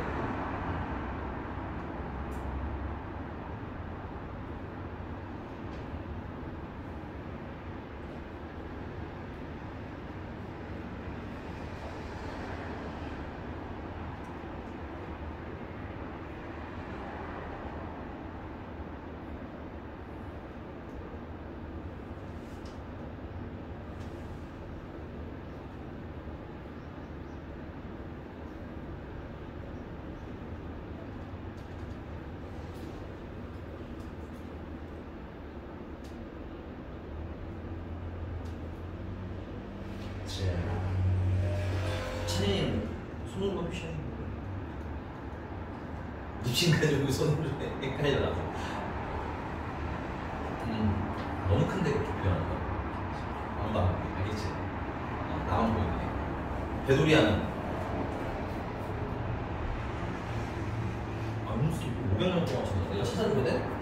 찬이님 손으로 표시하는 거예요. 립싱 가지고 손으로 헷갈려라. 너무 큰데 그렇게 표현한다. 아무도 안 보이네. 알겠지? 나만 보이네. 배도리아는 무슨 500년 동안 쳤는데 내가 찾아줘야 돼?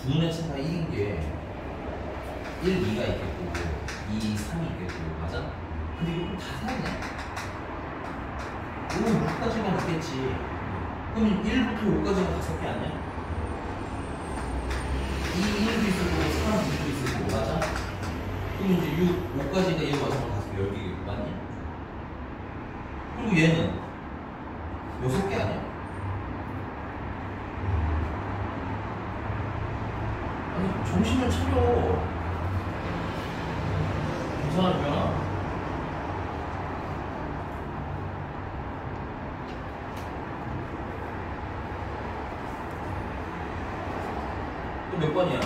두눈의 차가 1인 게 1, 2가 있겠고 2, 3이 있겠고 맞아? 근데 이거 다 사야냐? 이거 6까지만 있겠지. 그럼 1부터 5까지가 5개 아니야? 2, 1도 있을 거고 3, 2도 있을 거고 맞아? 그럼 이제 6, 5까지가 얘가 맞아서 5개, 10개겠고 맞냐? 그리고 얘는 6개 아니야? 정신을 차려. 괜찮아. 또 몇 번이야?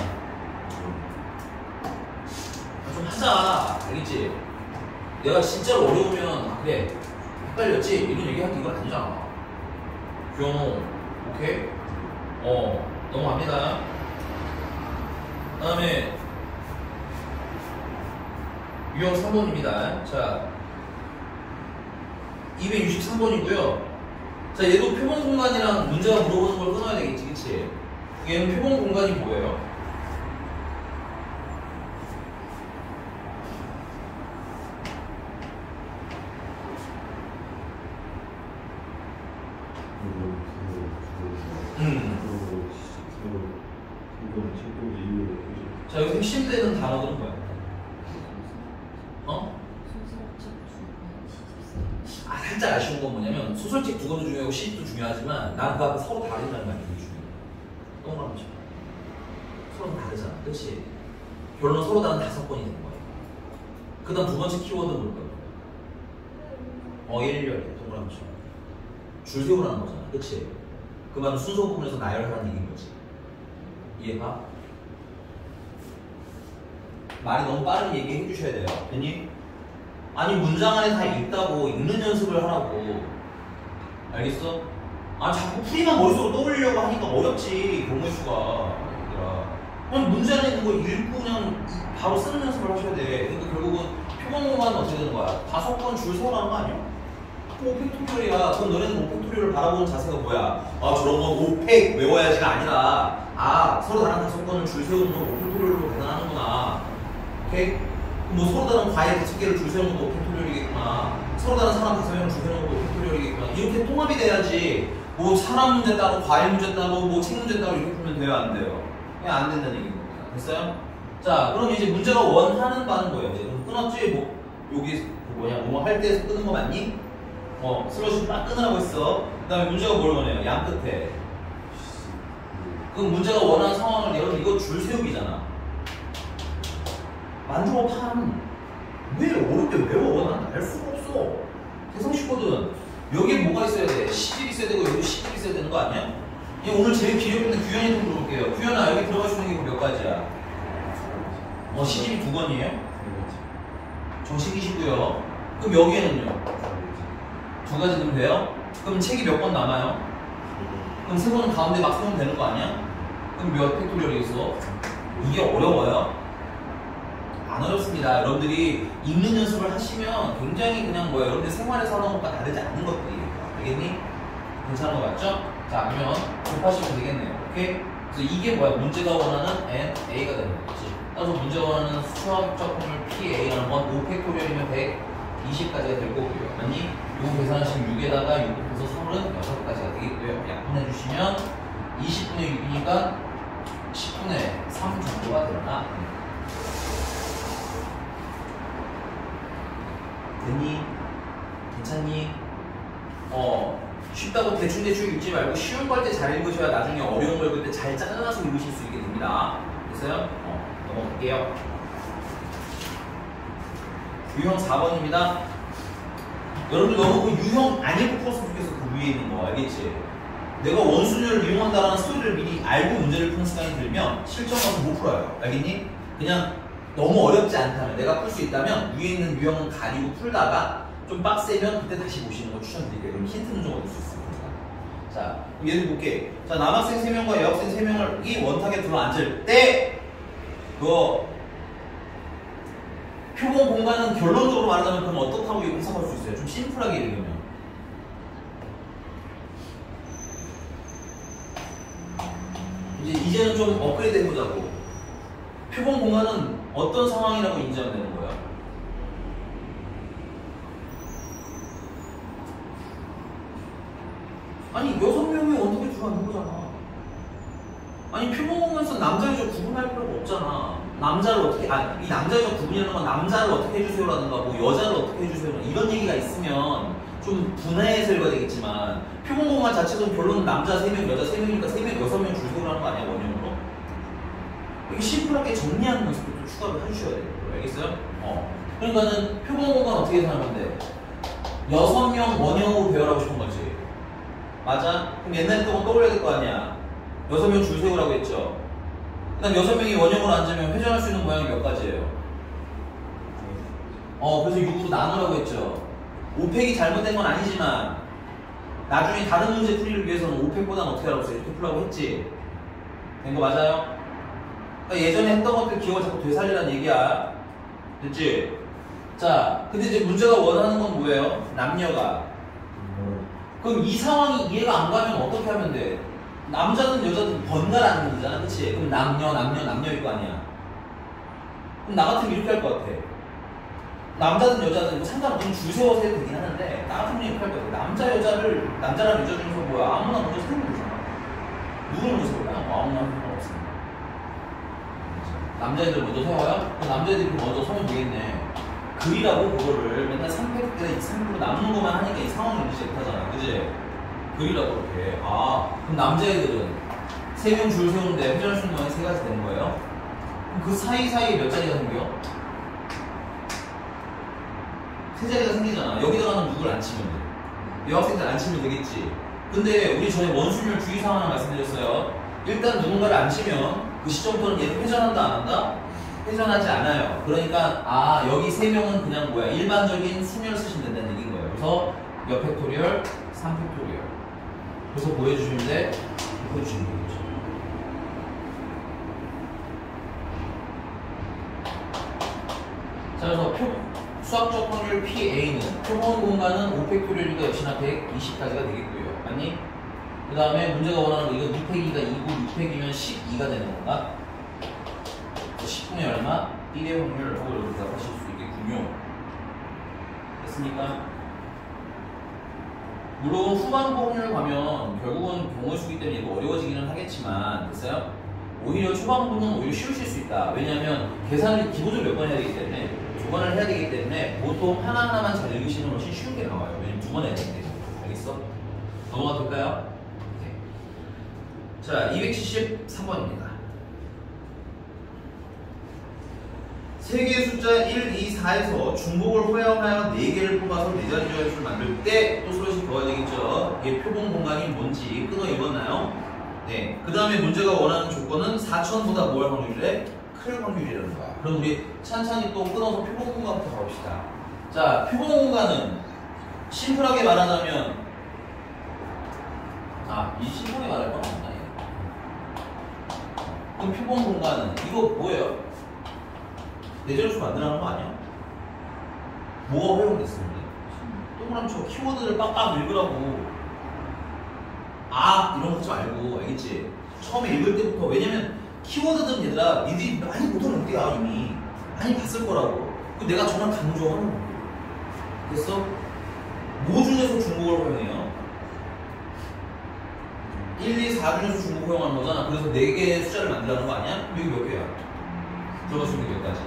좀 하자. 알겠지? 내가 진짜로 어려우면 그래 헷갈렸지? 이런 얘기하기 이건 아니잖아. 규현호 오케이? 넘어갑니다. 그 다음에 유형 3번입니다. 자, 263번이고요. 자, 얘도 표본 공간이랑 문제가 물어보는 걸 끊어야 되겠지, 그치? 얘는 표본 공간이 뭐예요? 자, 여기서 핵심되는 단어들은 뭐야? 살짝 아쉬운 건 뭐냐면 소설책 국어도 중요하고 시집도 중요하지만 난 그 앞에 서로 다르다는 말 되게 중요해. 동그라미 쳐. 서로 다르잖아, 그렇지? 결론 서로 다른 5번이 되는 거야. 그 다음 두 번째 키워드는 뭘까요? 일렬, 동그라미 쳐. 줄 세우라는 거잖아, 그렇지? 그 말은 순서 부분에서 나열하라는 얘기인 거지. 이해가? 말이 너무 빠르게 얘기해 주셔야 돼요. 됐니? 아니 문장 안에 다 있다고 읽는 연습을 하라고. 알겠어? 자꾸 풀이만 머릿속으로 떠올리려고 하니까 어렵지 경우의 수가. 그냥 문제 안에 있는 거 읽고 그냥 바로 쓰는 연습을 하셔야 돼. 그러니까 결국은 표본 공간은 어떻게 되는 거야? 5번 줄 세우라는 거 아니야? 5팩토리얼이야. 그럼 너네는 5팩토리얼을 바라보는 자세가 뭐야? 아 저런 건 5팩 외워야지가 아니라 아 서로 다른 다섯건을 줄 세우는 건 5팩토리얼로 계산하는구나. 오케이? 뭐 서로 다른 과일 5개를 줄 세우는 것도 5팩토리얼이겠구나. 서로 다른 사람 5명을 줄 세우는 것도 5팩토리얼이겠구나. 이렇게 통합이 돼야지 뭐 사람 문제 따로 과일 문제 따로 뭐 책 문제 따로 이렇게 풀면 돼요 안 돼요? 그냥 안 된다는 얘기인 겁니다. 됐어요? 자 그럼 이제 문제가 원하는 바는 거예요. 이제 그럼 끊었지? 뭐 여기 뭐 할 때에서 끄는 거 맞니? 슬러시 딱 끊으라고 했어. 그 다음에 문제가 뭘 원해요? 양 끝에. 그럼 문제가 원하는 상황을 여러분 이거 줄 세우기잖아. 만주어판 왜 어렵게 외워? 난 알 수가 없어. 세상 쉽거든. 여기에 뭐가 있어야 돼? 시집이 있어야 되고 여기 시집이 있어야 되는 거 아니야? 오늘 제일 기력 있는 규현이 좀 물어볼게요. 규현아 여기 들어갈 수 있는 게 몇 가지야? 시집이 2권이에요? 정식이시고요. 그럼 여기에는요? 2가지 넣으면 돼요? 그럼 책이 몇 권 남아요? 그럼 3권은 가운데 막 세우면 되는 거 아니야? 그럼 몇 팩토리얼이겠어? 이게 어려워요? 안 어렵습니다. 여러분들이 읽는 연습을 하시면 굉장히 그냥 여러분들 생활에서 하는 것과 다르지 않은 것들이에요. 알겠니? 괜찮은 거 맞죠? 자, 그러면 곱하시면 되겠네요. 오케이? 그래서 이게 뭐야? 문제가 원하는 n, a가 되는 거지. 따라서 문제가 원하는 수학적 확률 PA라는 건 5팩토리얼이면 120까지가 될 거고요. 아니, 요거 계산하시면 6에다가 6 곱해서 36가지가 되겠고요. 약분해 주시면 20분의 6이니까 10분의 3 정도가 되나? 됐니? 괜찮니? 쉽다고 대충대충 읽지 말고 쉬운 걸 때 잘 읽으셔야 나중에 어려운 걸 볼 때 잘 짜증나서 읽으실 수 있게 됩니다. 됐어요? 넘어갈게요. 유형 4번입니다. 여러분들 너무 그 유형 안 읽고 풀었으면 좋겠어. 그 위에 있는 거 알겠지? 내가 원순위를 이용한다는 소리를 미리 알고 문제를 푸는 습관이 들면 실전 가서 못 풀어요. 알겠니? 그냥 너무 어렵지 않다면 내가 풀 수 있다면 위에 있는 유형은 가리고 풀다가 좀 빡세면 그때 다시 보시는 걸 추천드릴게요. 그럼 힌트는 좀 얻을 수 있습니다. 자, 예를 볼게. 자, 남학생 3명과 여학생 3명을 이 원탁에 들어앉을 때 그거 표본 공간은 결론적으로 말하자면 그럼 어떻다고 해석할 수 있어요? 좀 심플하게 읽으면. 이제는 좀 업그레이드 해보자고. 표본 공간은 어떤 상황이라고 인지하면 되는 거야? 아니 6명이 원탁에 들어앉는 거잖아. 아니 표본 공간에서 남자 여자 구분할 필요가 없잖아. 남자를 어떻게 이 남자 여자 구분이라는 건 남자를 어떻게 해주세요라든가 뭐 여자를 어떻게 해주세요 이런 얘기가 있으면 좀 분해해서 읽어야 되겠지만 표본 공간 자체는 결론은 남자 3명 여자 3명이니까 3명 6명 줄 세우라는 거 아니야 원형으로? 이렇게 심플하게 정리하는 연습도 좀 추가를 해주셔야 돼요. 알겠어요? 그러니까는 표본 공간 어떻게 계산하면 돼? 6명 원형으로 배열하고 싶은 거지. 맞아? 그럼 옛날 동안 떠올려야 될 거 아니야. 6명 줄 세우라고 했죠. 그 다음 6명이 원형으로 앉으면 회전할 수 있는 모양이 몇 가지예요? 그래서 6으로 나누라고 했죠. 5팩이 잘못된 건 아니지만 나중에 다른 문제 풀이를 위해서는 5팩보다는 어떻게 하라고 했어요? 이렇게 풀라고 했지. 된 거 맞아요? 그러니까 예전에 했던 것들 기억을 자꾸 되살리라는 얘기야. 됐지? 자, 근데 이제 문제가 원하는 건 뭐예요? 남녀가. 그럼 이 상황이 이해가 안 가면 어떻게 하면 돼? 남자든 여자든 번갈아가는 문제잖아, 그치? 그럼 남녀일 거 아니야. 그럼 나 같으면 이렇게 할 것 같아. 남자든 여자든 뭐 상관없으면 줄 세워서 해도 되긴 하는데 나 같으면 이렇게 할 것 같아. 남자랑 여자 중에서 뭐야? 아무나 먼저 세우면 되잖아. 누구를 먼저 세울까요? 아무나 상관없습니다. 남자애들 먼저 세워요? 그럼 남자애들이 먼저 서면 되겠네. 그리라고 그거를 맨날 3팩 때 3팩으로 남는 것만 하니까 이 상황을 이제 못하잖아. 그지? 그리라고 이렇게. 그럼 남자애들은 3명 줄 세우는데 회전할 수 있는 모양이 3가지 되는 거예요? 그럼 그 사이사이에 몇 자리가 생겨? 3자리가 생기잖아. 여기다가는 누굴 안 치면 돼? 여학생들 안 치면 되겠지. 근데 우리 전에 원순율 주의사항 하나 말씀드렸어요. 일단 누군가를 안 치면 그 시점부터는 얘를 회전한다 안 한다? 회전하지 않아요. 그러니까 여기 3명은 그냥 뭐야 일반적인 수면을 쓰시면 된다는 얘기인 거예요. 그래서 몇 팩토리얼? 3팩토리얼. 그래서 뭐 해주시면 돼? 보여주시면 되겠죠. 자, 그래서 수학적 확률 PA는 표본 공간은 5팩토리얼이니까 역시나 120까지가 되겠고요. 맞니? 그 다음에 문제가 원하는 거 이거 2팩2가 2고 6팩이면 12가 되는 건가? 10분의 얼마? 1의 확률 하고 이렇게 하실 수 있겠군요. 됐습니까? 물론 후반부 확률 가면 결국은 경우의 수기 때문에 이거 어려워지기는 하겠지만 됐어요? 오히려 초반부는 오히려 쉬우실 수 있다. 왜냐하면 계산을 기본적으로 몇 번 해야 되기 때문에 2번을 해야 되기 때문에 보통 하나하나만 잘 읽으시는 건 훨씬 쉬운 게 나와요. 왜냐면 2번 해야 되기 때문에. 알겠어? 넘어가 볼까요? 자, 273번입니다. 세 개의 숫자 1, 2, 4에서 중복을 허용하여 4개를 뽑아서 4자리 조합수를 만들 때 또 서로씩 더해야 되겠죠. 이게 표본 공간이 뭔지 끊어 읽었나요? 네. 그 다음에 문제가 원하는 조건은 4천보다 뭘 확률이래? 클 확률이라는 거야. 그럼 우리 찬찬히 또 끊어서 표본 공간부터 가봅시다. 자, 표본 공간은 심플하게 말하자면 이 심플하게 말할 건 없나? 그럼 표본 공간은 이거 뭐예요? 내재료수 만들라는 거 아니야? 뭐가 활용됐습니다? 동그라미처럼 키워드를 빡빡 읽으라고. 이런 거 하지 말고, 알겠지? 처음에 읽을 때부터. 왜냐면 키워드들은 얘들아 니들이 많이 보던 의대야. 이미 많이 봤을 거라고. 그 내가 정말 강조하는 거야. 됐어? 뭐 중에서 중복을 활용해요? 1, 2, 4 중에서 중복 활용하는 거잖아. 그래서 4개의 숫자를 만들라는 거 아니야? 여기 몇 개야? 들어갈 수 있는 게 몇 가지?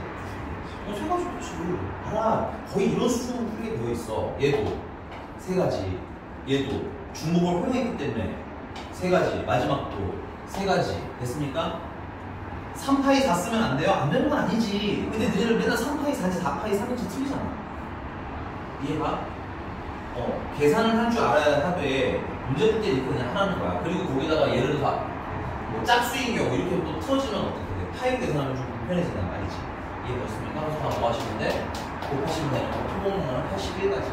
세 가지 좋지. 알아. 거의 이런 수준으로 풀게 되어 있어. 얘도 3가지. 얘도 중복을 활용했기 때문에 3가지. 마지막도 3가지. 됐습니까? 3파이 4 쓰면 안 돼요? 안 되는 건 아니지. 근데 너희들 맨날 3파이 4지 4파이 3인지 틀리잖아. 이해가? 계산을 할 줄 알아야 하되 문제 풀 때 이렇게 그냥 하라는 거야. 그리고 거기다가 예를 들어서 뭐 짝수인 경우 이렇게 또 틀어지면 어떻게 돼? 파이 계산하면 좀 불편해진단 말이지. 이해되셨습니까? 그래서 다 뭐 하시는데 곱하시면 되는 거. 표본공간은 81까지.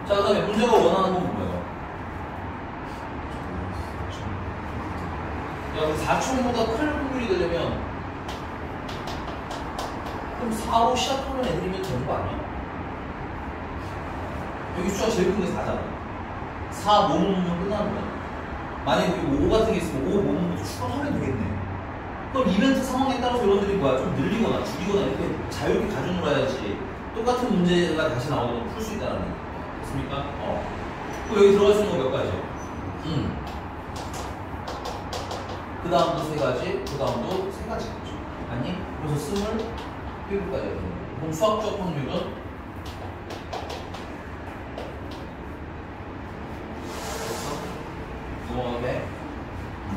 자, 그 다음에 문제가 원하는 건 뭐예요? 야, 4천보다 큰 확률이 되려면 그럼 4로 시작하는 애들이면 되는 거 아니야? 여기 숫자가 제일 큰 게 4잖아. 4 모으면 끝나는 거야. 만약에 여기 5 같은 게 있으면 5 모으는 것도 추가하면 되겠네. 그럼 이벤트 상황에 따라서 여러분들이 뭐야? 좀 늘리거나 줄이거나 이렇게 자유롭게 가져놀아야지 똑같은 문제가 다시 나오면 풀 수 있다는 얘기. 됐습니까? 그럼 여기 들어갈 수 있는 거 몇 가지요? 그 다음도 3가지, 그 다음도 3가지겠죠. 아니? 그래서 27까지 해야 되는 거예요. 그럼 수학적 확률은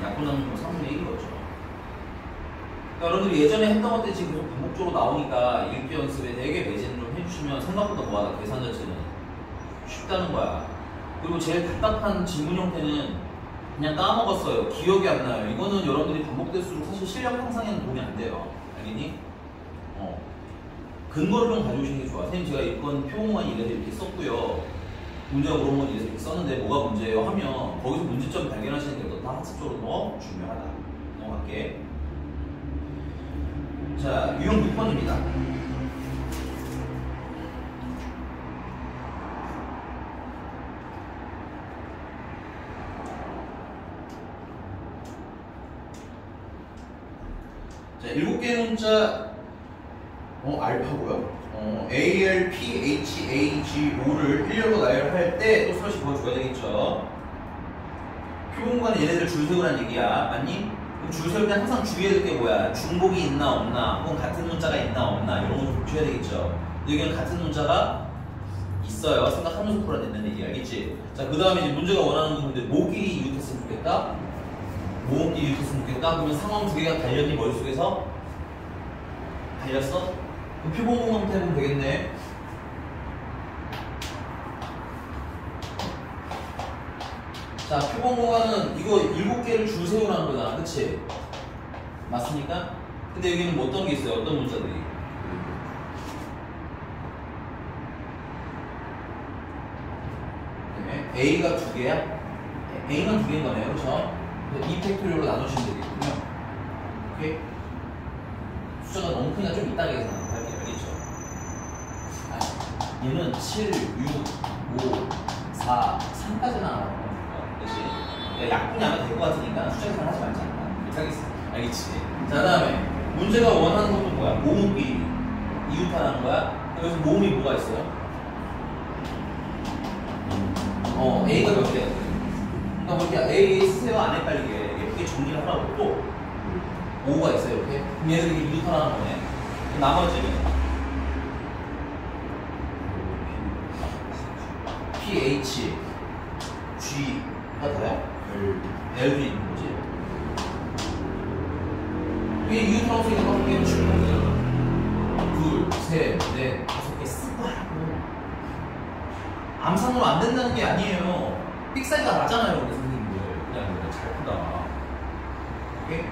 약분 남는 거 3분의 1이거죠. 그러니까 여러분들이 예전에 했던 것들이 지금 계속 반복적으로 나오니까 읽기 연습에 되게 매진을 좀 해주시면 생각보다 뭐하다 계산 자체는 쉽다는 거야. 그리고 제일 답답한 질문 형태는 그냥 까먹었어요. 기억이 안 나요. 이거는 여러분들이 반복될수록 사실 실력 향상에는 도움이 안 돼요. 알겠니? 근거를 좀 가져오시는 게 좋아. 선생님 제가 이건 표본만 이래서 이렇게 썼고요. 문제가 물어본 건 이래서 이렇게 썼는데 뭐가 문제예요? 하면 거기서 문제점 발견하시는 게 다 학습적으로 더 중요하다. 넘어갈게. 자, 유형 6번입니다. 자, 7개의 문자 알파고요. A, L, P, H, A, G, O를 일렬로 나열할 때 또 서로씩 보여줘야 되겠죠. 표본공간에 얘네들 줄 세우라는 얘기야. 맞니? 그럼 줄 세울 때 항상 주의해야 될 게 뭐야? 중복이 있나 없나, 혹은 같은 문자가 있나 없나 이런 거 좀 보셔야 되겠죠. 여기는 같은 문자가 있어요. 생각하면서 풀어야 된다는 얘기 알겠지? 자, 그 다음에 이제 문제가 원하는 건 근데 모끼리 이웃했으면 좋겠다. 모음끼리 이웃했으면 좋겠다. 그러면 상황 2개가 달렸니 머릿속에서? 달렸어? 그럼 표본공간부터 해보면 되겠네. 자, 표본공간은 이거 7개를 줄 세우라는 거잖아. 그치? 맞습니까? 근데 여기는 뭐 어떤 게 있어요? 어떤 문자들이? 네. A가 2개야? A만 2개인 거네요. 그쵸? 2팩토리얼로 나누시면 되겠군요. 오케이? 숫자가 너무 크니까 좀 이따가 계산할게요. 알겠죠? 얘는 7, 6, 5, 4, 3까지 나가는 거야. 그치? 그러니까 약분이 하면 될 것 같으니까 숫자 계산 하지 말자. 못하겠어. 알겠지? 자, 그 다음에 문제가 원하는 것도 뭐야? 모음 비리. 이웃하라는 거야? 여기서 모음이 뭐가 있어요? A가 몇 개야? 그러니까 뭐 이렇게 A 쓰세요. 안 헷갈리게 예쁘게 정리를 하라고 또 5가 있어요. 이렇게. 그럼 얘들이 이웃하라는 거네. 나머지는 PH, G가 다야? L도 있는 거지. 이게 이웃하라고 쓰니까 한 개는 줄는 거야. 둘, 셋, 넷, 5개 쓰고 하라고. 암산으로 안 된다는 게 아니에요. 삑사리가 나잖아요, 우리 선생님들. 그냥 잘 푼다. 오케이?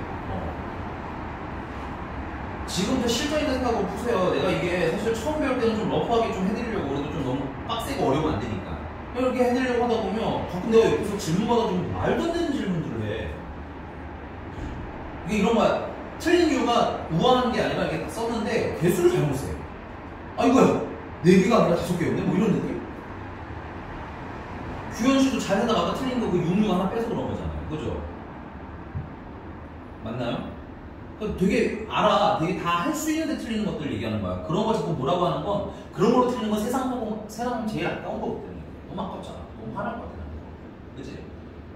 지금부터 실전이다 생각하고 푸세요. 내가 이게 사실 처음 배울 때는 좀 러프하게 좀 해드리려고 그래도 좀 너무 빡세고 어려우면 안 되니까. 이렇게 해드리려고 하다 보면 가끔 내가 옆에서 질문마다 좀 말도 안 되는 질문들을 해. 이게 이런 거야. 틀린 이유가 우아한 게 아니라 이게 썼는데 개수를 잘못 세. 아 이거야. 4개가 아니라 5개였네? 뭐 이런 느낌? 규현 씨도 잘 하다가 아까 틀린 거 그 66 하나 빼서 그런 거잖아요. 그죠? 맞나요? 되게 알아. 되게 다 할 수 있는데 틀리는 것들 얘기하는 거야. 그런 거 자꾸 뭐라고 하는 건 그런 걸로 틀리는 건 세상 제일 아까운 거거든. 너무 아깝잖아. 너무 화날 것 같아. 그치?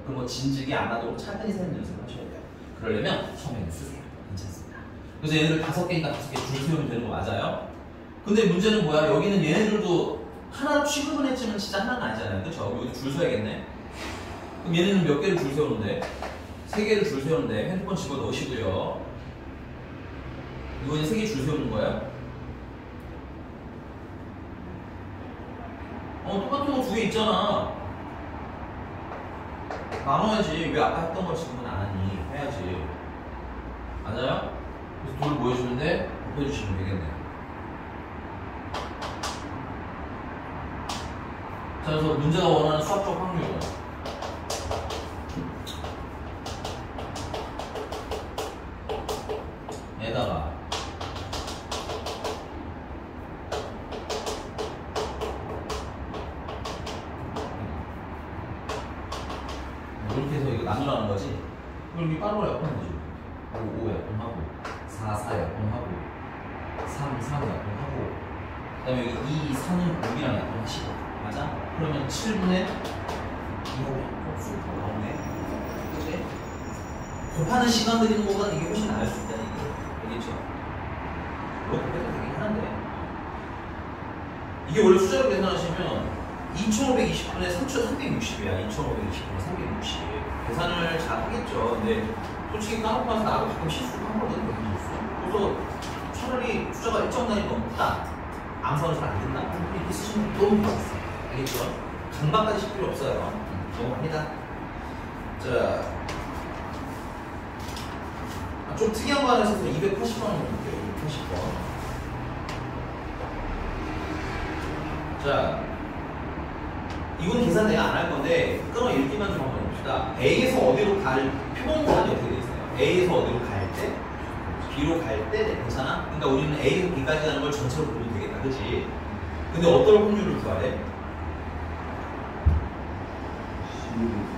그럼 뭐 진즉이 안 하도록 차근히 세는 연습을 하셔야 돼요. 그러려면 처음에는 쓰세요. 괜찮습니다. 그래서 얘네들 5개니까 5개 줄 세우면 되는 거 맞아요? 근데 문제는 뭐야? 여기는 얘네들도 하나로 취급은 했지만 진짜 하나는 아니잖아요. 그쵸? 여기도 줄 서야겠네? 그럼 얘네는 몇 개를 줄 세우는데? 3개를 줄 세우는데 핸드폰 집어 넣으시고요. 이거 이제 3개 줄 세우는 거예요? 똑같은 거 2개 있잖아. 나눠야지. 왜 아까 했던 걸 지금은 안 하니? 해야지. 맞아요? 그래서 돌 뭐 해주면 돼? 곱해주시면 되겠네. 자, 그래서 문제가 원하는 수학적 확률은 에다가 이렇게 해서 이거 나누라는 거지. 그럼 이렇게 빠르게 약분하면 되지. 5 약분하고 4 약분하고 3 약분하고 그 다음에 여기 2, 4는 6이랑 약분하시고 맞아? 그러면 7분의 2하고 쑥 나오네. 그치? 곱하는 시간 드리는 거보다 이게 훨씬 나을 수 있다는 얘기. 알겠죠? 뭐 곱해도 되긴 하는데 이게 원래 숫자로 계산하시면 2520분에 3360이야. 2520분에 360. 계산을 잘 하겠죠. 근데 솔직히 까먹고 나서 나도 가끔 실수를 하거든. 그래서 차라리 숫자가 일정 단위 넘다. 암산을 잘 안 된다. 이렇게 쓰시면 너무 좋았어. 알겠죠? 강박까지 실 필요 없어요. 넘어갑니다. 자, 좀 특이한 거 하나 있어서 280번을 볼게요. 280번. 자, 이건 계산 내가 안 할 건데 끊어 읽기만 좀 한번 해봅시다. A에서 어디로 갈 표본산이 어떻게 돼 있어요? A에서 어디로 갈 때, B로 갈 때, 네, 괜찮아? 그러니까 우리는 A에서 B까지 가는 걸 전체로 보면 되겠다, 그렇지? 근데 어떤 확률을 구하래?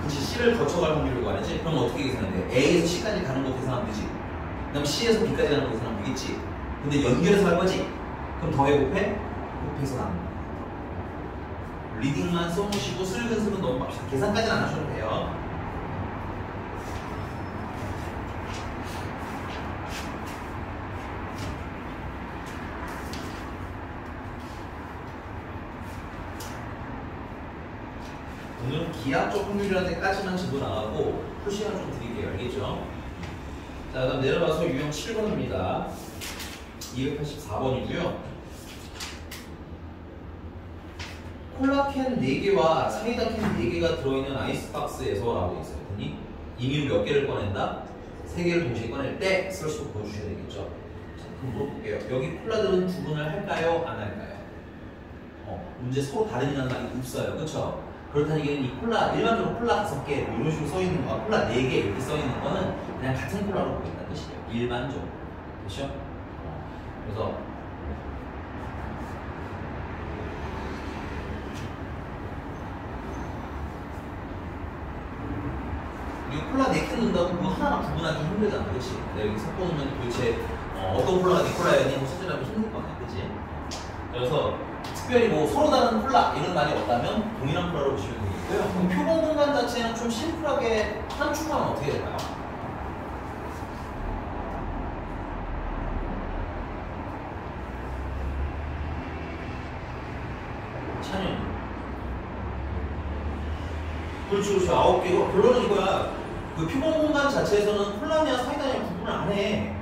그렇지, C를 거쳐갈 확률을 구하지? 그럼 어떻게 계산해야 돼? A에서 C까지 가는 거 계산하면 되지. 그다음 C에서 B까지 가는 거 계산하면 되겠지. 근데 연결해서 할 거지? 그럼 더해 곱해? 곱해서 나눈 거야. 리딩만 써놓으시고 슬근슬근 넘어갑시다. 계산까지는 안 하셔도 돼요. 오늘은 기하적 확률이라는 데까지만 집어 나가고 표시만 좀 드릴게요. 알겠죠? 자, 그다음 내려가서 유형 7번입니다. 284번이고요. 콜라캔 4개와 사이다캔 4개가 들어있는 아이스박스에서 라고 있어요. 보니 임의로 몇 개를 꺼낸다? 3개를 동시에 꺼낼 때 슬러시도 보여주셔야 되겠죠. 자, 그럼 물어볼게요. 여기 콜라들은 구분을 할까요? 안 할까요? 문제 서로 다름이라는 말이 없어요. 그쵸? 그렇다는 얘기는 이 콜라, 일반적으로 콜라 5개 이런 식으로 써있는 거와 콜라 4개 이렇게 써있는 거는 그냥 같은 콜라로 보인다는 뜻이에요. 일반적으로. 그렇죠? 그래서 이거 콜라 4캔 넣는다고 그거 하나만 구분하기 힘들잖아, 그치? 내가 여기 섞어놓으면 도대체 어떤 콜라가 니콜라였니? 뭐 찾으려면 힘들 거 아니야, 그치? 그래서 특별히 뭐 서로 다른 콜라 이런 말이 없다면 동일한 콜라로 보시면 되겠고요. 그럼 표본 공간 자체는 좀 심플하게 한축하면 어떻게 될까요? 찬현이. 그렇지, 그렇지. 9개고. 결론은 이거야. 그 표본 공간 자체에서는 콜라냐 사이다냐 구분을 안 해.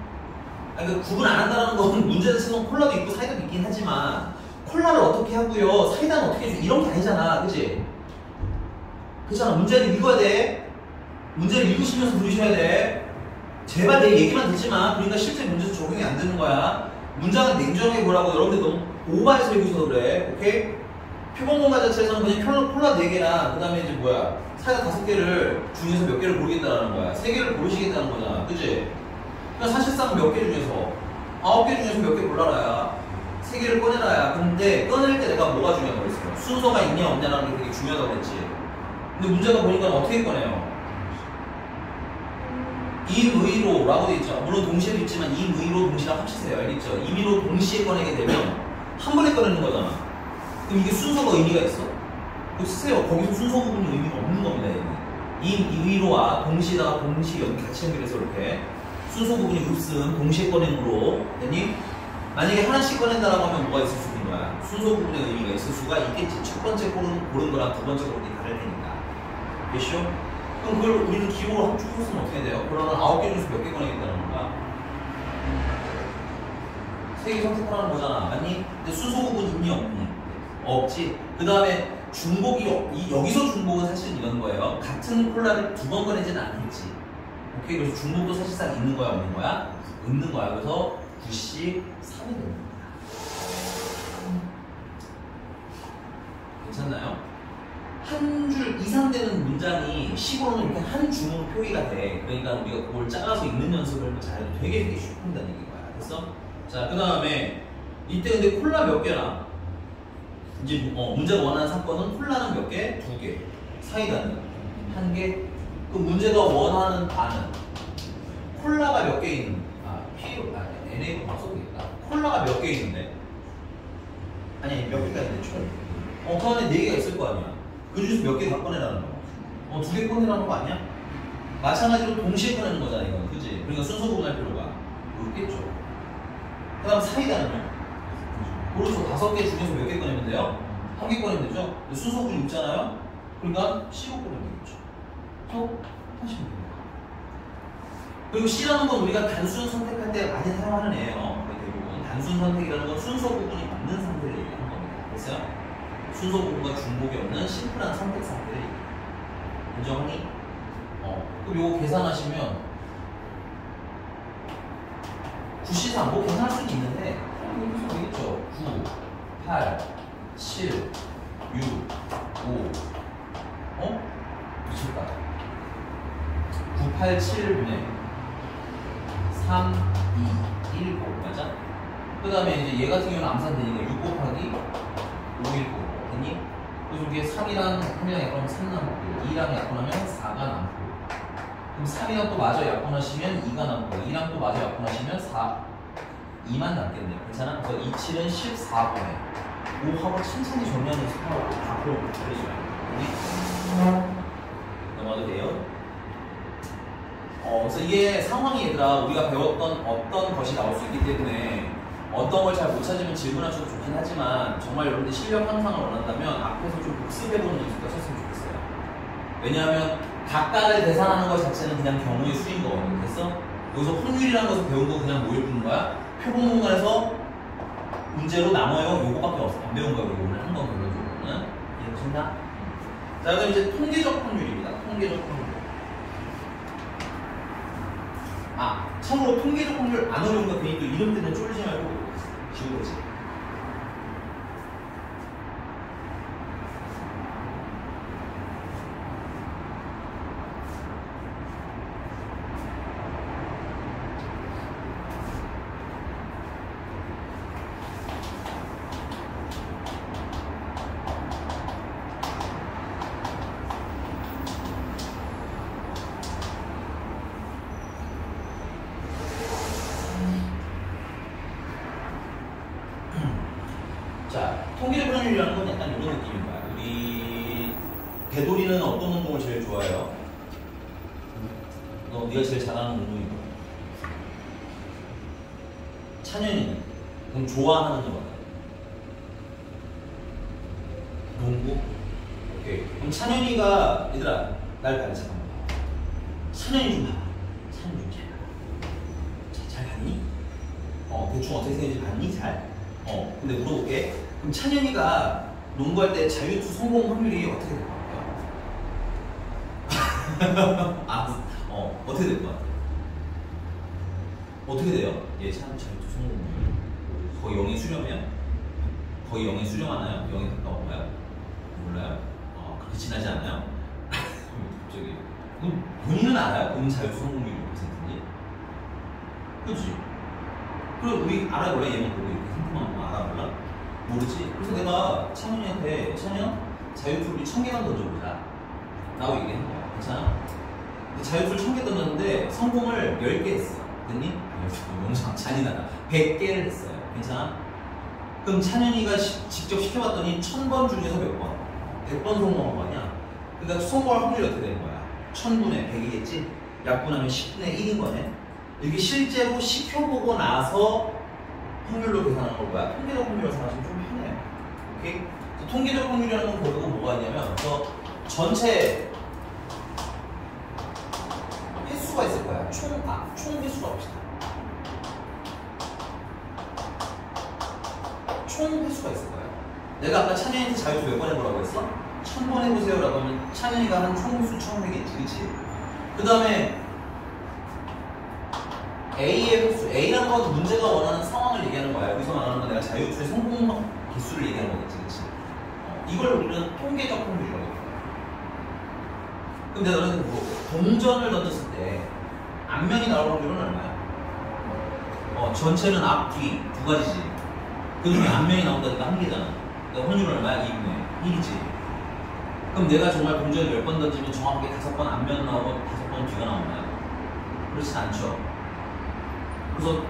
아니, 그 구분 안 한다는 건 문제 자체는 콜라도 있고 사이다도 있긴 하지만 콜라를 어떻게 하고요, 사이다는 어떻게 해줘, 이런 게 아니잖아, 그치? 그렇잖아. 문제를 읽어야 돼. 문제를 읽으시면서 들으셔야 돼. 제발 내 얘기만 듣지 마. 그러니까 실제 문제에서 적용이 안 되는 거야. 문장은 냉정하게 보라고. 여러분들 너무 오버해서 읽고 있어서 그래. 오케이? 표본 공간 자체에서는 그냥 콜라 4개나 그 다음에 이제 뭐야, 사이다 5개를 중에서 몇 개를 고르겠다라는 거야. 3개를 고르시겠다는 거잖아, 그치? 그러니까 사실상 몇 개 중에서 9개 중에서 몇 개 골라라야 3개를 꺼내라야. 근데 꺼낼 때 내가 뭐가 중요하다고 했어? 순서가 있냐 없냐라는 게 되게 중요하다고 했지. 근데 문제가 보니까 어떻게 꺼내요? 임의로 라고 돼 있죠. 물론 동시에도 있지만 임의로 동시랑 합치세요. 알겠죠? 임의로 동시에 꺼내게 되면 한 번에 꺼내는 거잖아. 그럼 이게 순서가 의미가 있어? 그거 쓰세요. 거기서 순서 부분이 의미가 없는 겁니다. 임의로와 동시에다가 동시 같이 연결해서 이렇게 순서 부분이 없음 동시에 꺼내는 거로 됐니? 만약에 하나씩 꺼낸다라고 하면 뭐가 있을 수 있는 거야? 순서 부분의 의미가 있을 수가 있겠지. 첫 번째 고른 거랑 두 번째 고른 게 다를 테니까. 됐쇼? 그럼 그걸 우리는 기록으로 합쳐서 쓰면 어떻게 돼요? 그러면 9개 중에서 몇 개 꺼내겠다는 건가? 3개 선택하라는 거잖아. 맞니? 근데 순서 부분 있니 없니? 없지. 그 다음에 중복이, 여기서 중복은 사실 이런 거예요. 같은 콜라를 2번 꺼내지는 않겠지. 오케이? 그래서 중복도 사실상 있는 거야, 없는 거야? 없는 거야. 그래서 9씩 3이 되는 겁니다. 괜찮나요? 한 줄 이상 되는 문장이 식으로는 이렇게 한 주문 표기가 돼. 그러니까 우리가 그걸 잘라서 읽는 연습을 잘해도 되게 쉽다는 얘기인 거야. 됐어? 자, 그 다음에 이때 근데 콜라 몇 개나? 이제 문제가 원하는 사건은 콜라는 몇 개? 2개. 사이다는 1개. 그 문제가 원하는 바는 콜라가 몇 개 있는? NA 써보겠다. 콜라가 몇 개 있는데? 아니, 몇 개가 있는데 총. 그 안에 4개가 있을 거 아니야. 그 중에서 몇 개 다 꺼내라는 거. 2개 꺼내라는 거 아니야? 마찬가지로 동시에 꺼내는 거잖아, 이건. 그치? 그러니까 순서 구분할 필요가 없겠죠. 그 다음 사이다는요? 그렇죠. 5개 중에서 몇 개 꺼내면 돼요? 1개 꺼내면 되죠? 순서 구분이 있잖아요? 그러니까 C로 꺼내면 되겠죠. 또 하시면 됩니다. 그리고 C라는 건 우리가 단순 선택할 때 많이 사용하는 애예요. 대부분 단순 선택이라는 건 순서 부분이 맞는 상태를 얘기하는 겁니다. 됐어요? 순서 부분과 중복이 없는 심플한 선택 상태를 얘기해요. 인정하니? 그럼 요거 계산하시면 9C3 뭐 계산할 수는 있는데 여기서 되겠죠? 9, 8, 7, 6, 5 미쳤다. 9, 8, 7을 보내 3, 2, 1, 9 맞아? 그 다음에 이제 얘 같은 경우는 암산되니까 6 곱하기 5, 1, 9 됐니? 그래서 이게 3이랑 약분하면 3 남고 2랑 약분하면 4가 남고 그럼 3이랑 또 마저 약분하시면 2가 남고 2랑 또 마저 약분하시면 2만 남겠네요. 괜찮아? 그래서 2, 7은 14분의 5하고 천천히 정리하면서 앞으로 그러시면 넘어가도 돼요? 그래서 이게 상황이 얘들아 우리가 배웠던 어떤 것이 나올 수 있기 때문에 어떤 걸 잘 못 찾으면 질문하셔도 좋긴 하지만 정말 여러분들 실력 향상을 원한다면 앞에서 좀 복습해보는 연습도 하셨으면 좋겠어요. 왜냐하면 각각을 계산하는 것 자체는 그냥 경우의 수인 거거든. 됐어? 여기서 확률이라는 것을 배운 거 그냥 뭘 푸는 거야? 표본 공간에서 문제로 남아요. 요거밖에 없어. 안 배운 거야. 오늘 한 번 결론적으로는. 이해되셨나? 자, 그럼 이제 통계적 확률입니다. 통계적 확률. 참고로 통계적 확률 안 어려운가 괜히 또 이름 때문에 쫄지 말고 지워보지. 찬율이라는 건 약간 이런 느낌인 거야. 우리 배돌이는 어떤 운동을 제일 좋아해요? 네가 제일 잘하는 운동이 뭐야? 찬현이는? 그럼 좋아하는 거 뭐야? 농구? 오케이. 그럼 찬현이가 얘들아 날 봐라 잠깐만. 찬현이 좀 봐봐. 찬현이 좀 잘 봤니? 대충 어떻게 생긴지 봤니? 잘? 근데 물어볼게. 그럼 찬현이가 농구할 때 자유투 성공 확률이 어떻게 될 것 같아요? 어떻게 될 것 같아요? 어떻게 돼요? 자유투 성공 확률 거의 0에 수렴이야? 거의 0에 수렴하나요? 0에 가까운가요? 몰라요? 그렇게 지나지 않아요? 갑자기 그럼 본인은 알아요? 본인 자유투 성공률이 몇 %인지? 그렇지? 그럼 우리 알아요? 원래 얘만 보고 이렇게 힌트만 알아볼라? 모르지? 그래서 내가 찬현이한테 찬현 자유투를 1000개만 던져보자 라고 얘기한 거야. 괜찮아? 자유투를 1000개 던졌는데 성공을 10개 했어. 됐니? 너무 잔인하다. 100개를 했어요. 괜찮아? 그럼 찬현이가 직접 시켜봤더니 1000번 중에서 몇 번? 100번 성공한 거 아니야? 그러니까 성공할 확률이 어떻게 되는 거야? 1000분의 100이겠지? 약분하면 10분의 1인 거네? 이게 실제로 시켜보고 나서 확률로 계산하는 걸 뭐야? 통계적 확률로 생각하시면 좀 편해요. 오케이? 통계적 확률이라는 건 결국은 뭐가 있냐면 전체 횟수가 있을 거야. 총 횟수가 없어. 총 횟수가 있을 거야. 내가 아까 찬현이한테 자유투 몇 번 해보라고 했어? 1000번 해보세요 라고 하면 찬현이가 한 총 횟수 1000회겠지, 그치? 그 다음에 A의 횟수, A라는 건 문제가 원하는 상황을 얘기하는 거야. 여기서 말하는 건 내가 자유투의 성공 개수를 얘기하는 거겠지, 그치? 이걸 우리는 통계적 확률이라고 해요. 그럼 내가 너네들 동전을 던졌을 때 앞면이 나올 확률은 얼마야? 전체는 앞, 뒤 두 가지지. 그 중에 앞면이 나온다니까 한 개잖아. 그러니까 확률은 얼마야? 2분의 1이지. 그럼 내가 정말 동전을 10번 던지면 정확하게 5번 앞면 나오고 5번 뒤가 나오나요? 그렇진 않죠. 그래서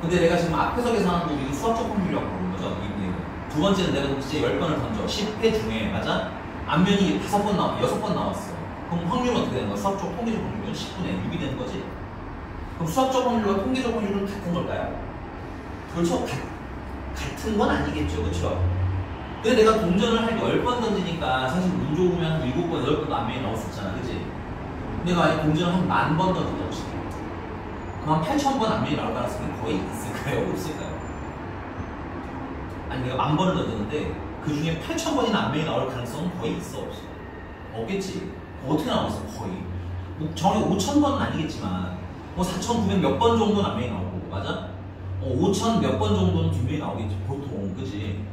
근데 내가 지금 앞에서 계산한 거 이거 수학적 확률이라고 부르는 거죠. 2분의 1은. 두 번째는 내가 진짜 10번을 던져. 10회 중에 맞아? 앞면이 5번 나와, 6번 나왔어. 그럼 확률은 어떻게 되는 거야? 수학적 통계적 확률은 10분의 6이 되는 거지. 그럼 수학적 확률과 통계적 확률은 같은 걸까요? 그렇죠. 같은 건 아니겠죠. 그렇죠? 근데 내가 동전을 한 10번 던지니까 사실 운 좋으면 한 7번, 8번도 앞면이 나올 수 있잖아. 그치? 내가 만약 동전을 한 10,000번 던진다고 칠게. 그럼 한 8,000번 앞면이 나올 가능성이 거의 있을까요? 없을까요? 아니 내가 10,000번을 던졌는데 그 중에 8,000번이나 앞면이 나올 가능성은 거의 있어? 없어? 없겠지? 어떻게 나왔어? 거의 정확히 5,000번은 아니겠지만 4,900 몇 번 정도는 앞면이 나오고 맞아? 5,000 몇 번 정도는 뒷면이 나오겠지 보통. 그치?